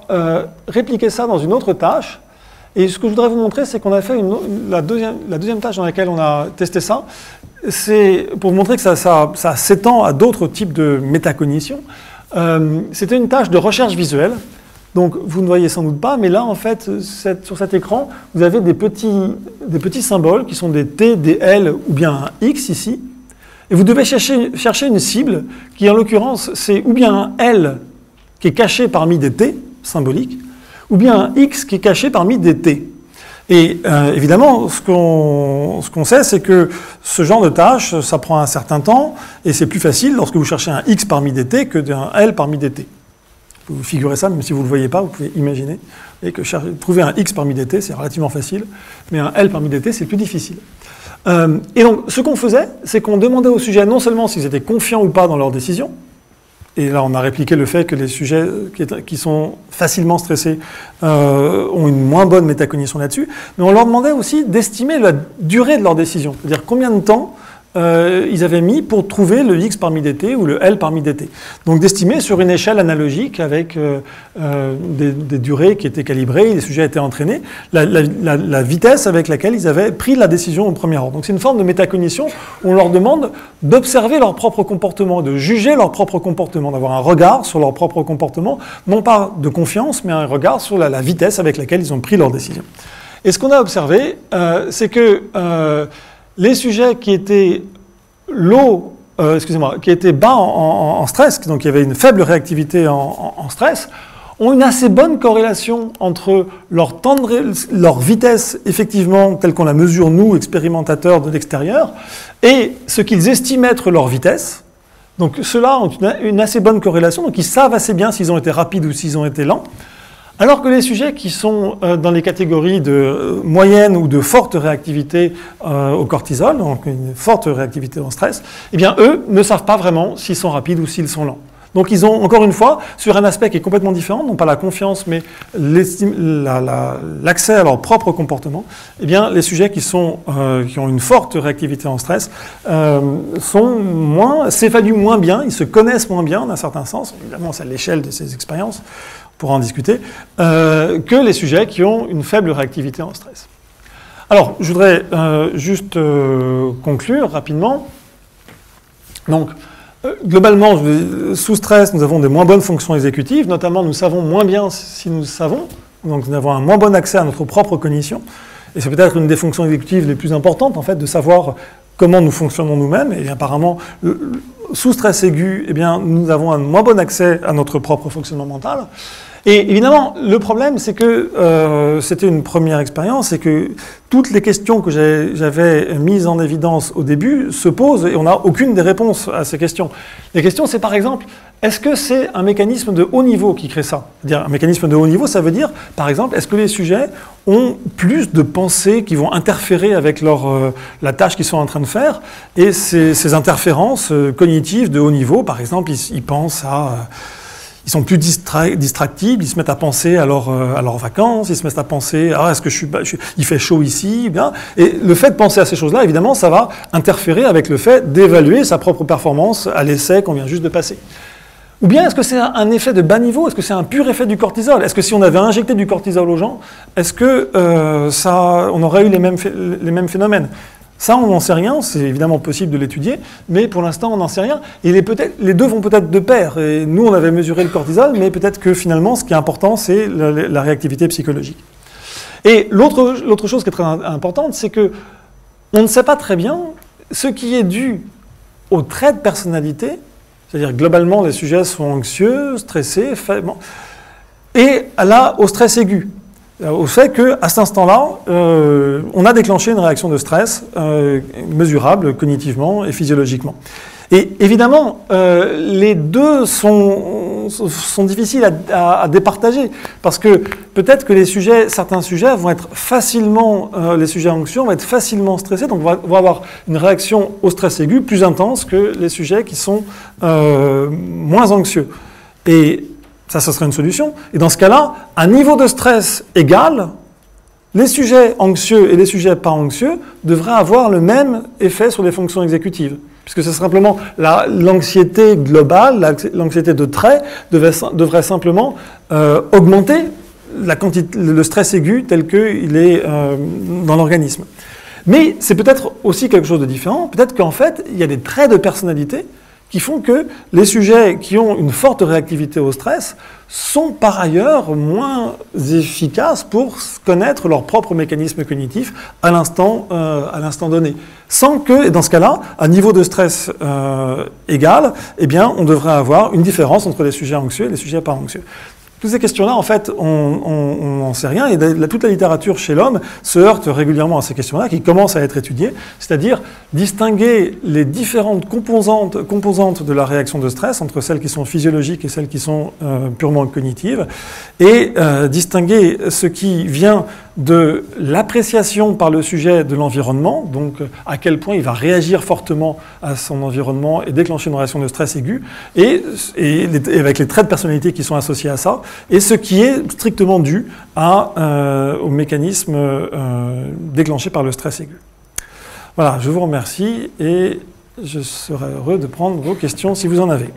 répliqué ça dans une autre tâche. Et ce que je voudrais vous montrer, c'est qu'on a fait la deuxième tâche dans laquelle on a testé ça. C'est pour vous montrer que ça s'étend à d'autres types de métacognition. C'était une tâche de recherche visuelle. Donc, vous ne voyez sans doute pas, mais là, en fait, sur cet écran, vous avez des petits symboles qui sont des T, des L ou bien un X ici. Et vous devez chercher une cible qui, en l'occurrence, c'est ou bien un L qui est caché parmi des T symboliques, ou bien un X qui est caché parmi des T. Et évidemment, ce qu'on sait, c'est que ce genre de tâche, ça prend un certain temps, et c'est plus facile lorsque vous cherchez un X parmi des T que un L parmi des T. Vous figurez ça, même si vous ne le voyez pas, vous pouvez imaginer. Et que trouver un X parmi des T, c'est relativement facile, mais un L parmi des T, c'est plus difficile. Et donc, ce qu'on faisait, c'est qu'on demandait aux sujets non seulement s'ils étaient confiants ou pas dans leurs décisions, et là, on a répliqué le fait que les sujets qui sont facilement stressés ont une moins bonne métacognition là-dessus, mais on leur demandait aussi d'estimer la durée de leur décision, c'est-à-dire combien de temps ils avaient mis pour trouver le X parmi des T ou le L parmi des T. Donc d'estimer sur une échelle analogique avec des durées qui étaient calibrées, les sujets étaient entraînés, la vitesse avec laquelle ils avaient pris la décision au premier ordre. Donc c'est une forme de métacognition où on leur demande d'observer leur propre comportement, de juger leur propre comportement, d'avoir un regard sur leur propre comportement, non pas de confiance, mais un regard sur la vitesse avec laquelle ils ont pris leur décision. Et ce qu'on a observé, c'est que les sujets qui étaient qui étaient bas en stress, donc il y avait une faible réactivité en stress, ont une assez bonne corrélation entre leur vitesse, effectivement, telle qu'on la mesure, nous, expérimentateurs de l'extérieur, et ce qu'ils estiment être leur vitesse. Donc ceux-là ont une assez bonne corrélation, donc ils savent assez bien s'ils ont été rapides ou s'ils ont été lents. Alors que les sujets qui sont dans les catégories de moyenne ou de forte réactivité au cortisol, donc une forte réactivité en stress, eh bien eux ne savent pas vraiment s'ils sont rapides ou s'ils sont lents. Donc ils ont, encore une fois, sur un aspect qui est complètement différent, non pas la confiance, mais l'accès à leur propre comportement, eh bien les sujets qui ont une forte réactivité en stress s'évaluent moins bien, ils se connaissent moins bien, d'un certain sens, évidemment c'est à l'échelle de ces expériences, on pourra en discuter, que les sujets qui ont une faible réactivité en stress. Alors, je voudrais juste conclure rapidement. Donc, globalement, sous stress, nous avons des moins bonnes fonctions exécutives, notamment nous savons moins bien si nous savons, donc nous avons un moins bon accès à notre propre cognition, et c'est peut-être une des fonctions exécutives les plus importantes, en fait, de savoir comment nous fonctionnons nous-mêmes, et apparemment, sous stress aigu, eh bien, nous avons un moins bon accès à notre propre fonctionnement mental. Et évidemment, le problème, c'est que c'était une première expérience, et que toutes les questions que j'avais mises en évidence au début se posent, et on n'a aucune des réponses à ces questions. Les questions, c'est par exemple, est-ce que c'est un mécanisme de haut niveau qui crée ça? C'est-à-dire, un mécanisme de haut niveau, ça veut dire, par exemple, est-ce que les sujets ont plus de pensées qui vont interférer avec la tâche qu'ils sont en train de faire, et ces interférences cognitives de haut niveau, par exemple, ils pensent à... Ils sont plus distractibles, ils se mettent à penser à leurs vacances, ils se mettent à penser « Ah, est-ce que il fait chaud ici ?» bien. Et le fait de penser à ces choses-là, évidemment, ça va interférer avec le fait d'évaluer sa propre performance à l'essai qu'on vient juste de passer. Ou bien est-ce que c'est un effet de bas niveau? Est-ce que c'est un pur effet du cortisol? Est-ce que si on avait injecté du cortisol aux gens, est-ce que on aurait eu les mêmes phénomènes? Ça, on n'en sait rien, c'est évidemment possible de l'étudier, mais pour l'instant, on n'en sait rien. Et les deux vont peut-être de pair. Et nous, on avait mesuré le cortisol, mais peut-être que finalement, ce qui est important, c'est la réactivité psychologique. Et l'autre chose qui est très importante, c'est que on ne sait pas très bien ce qui est dû aux traits de personnalité, c'est-à-dire globalement, les sujets sont anxieux, stressés, et là, au stress aigu. Au fait qu'à cet instant-là, on a déclenché une réaction de stress mesurable cognitivement et physiologiquement. Et évidemment, les deux sont difficiles à départager, parce que peut-être que certains sujets vont être facilement, les sujets anxieux vont être facilement stressés, donc vont avoir une réaction au stress aigu plus intense que les sujets qui sont moins anxieux. Et ça serait une solution. Et dans ce cas-là, un niveau de stress égal, les sujets anxieux et les sujets pas anxieux devraient avoir le même effet sur les fonctions exécutives. Puisque c'est simplement l'anxiété globale, l'anxiété de trait, devrait simplement augmenter le stress aigu tel qu'il est dans l'organisme. Mais c'est peut-être aussi quelque chose de différent. Peut-être qu'en fait, il y a des traits de personnalité qui font que les sujets qui ont une forte réactivité au stress sont par ailleurs moins efficaces pour connaître leur propre mécanisme cognitif à l'instant donné. Sans que, et dans ce cas-là, à niveau de stress égal, eh bien, on devrait avoir une différence entre les sujets anxieux et les sujets pas anxieux. Toutes ces questions-là, en fait, on n'en sait rien, et toute la littérature chez l'homme se heurte régulièrement à ces questions-là, qui commencent à être étudiées, c'est-à-dire distinguer les différentes composantes de la réaction de stress, entre celles qui sont physiologiques et celles qui sont purement cognitives, et distinguer ce qui vient de l'appréciation par le sujet de l'environnement, donc à quel point il va réagir fortement à son environnement et déclencher une réaction de stress aigu, et avec les traits de personnalité qui sont associés à ça, et ce qui est strictement dû au mécanisme déclenché par le stress aigu. Voilà, je vous remercie et je serai heureux de prendre vos questions si vous en avez.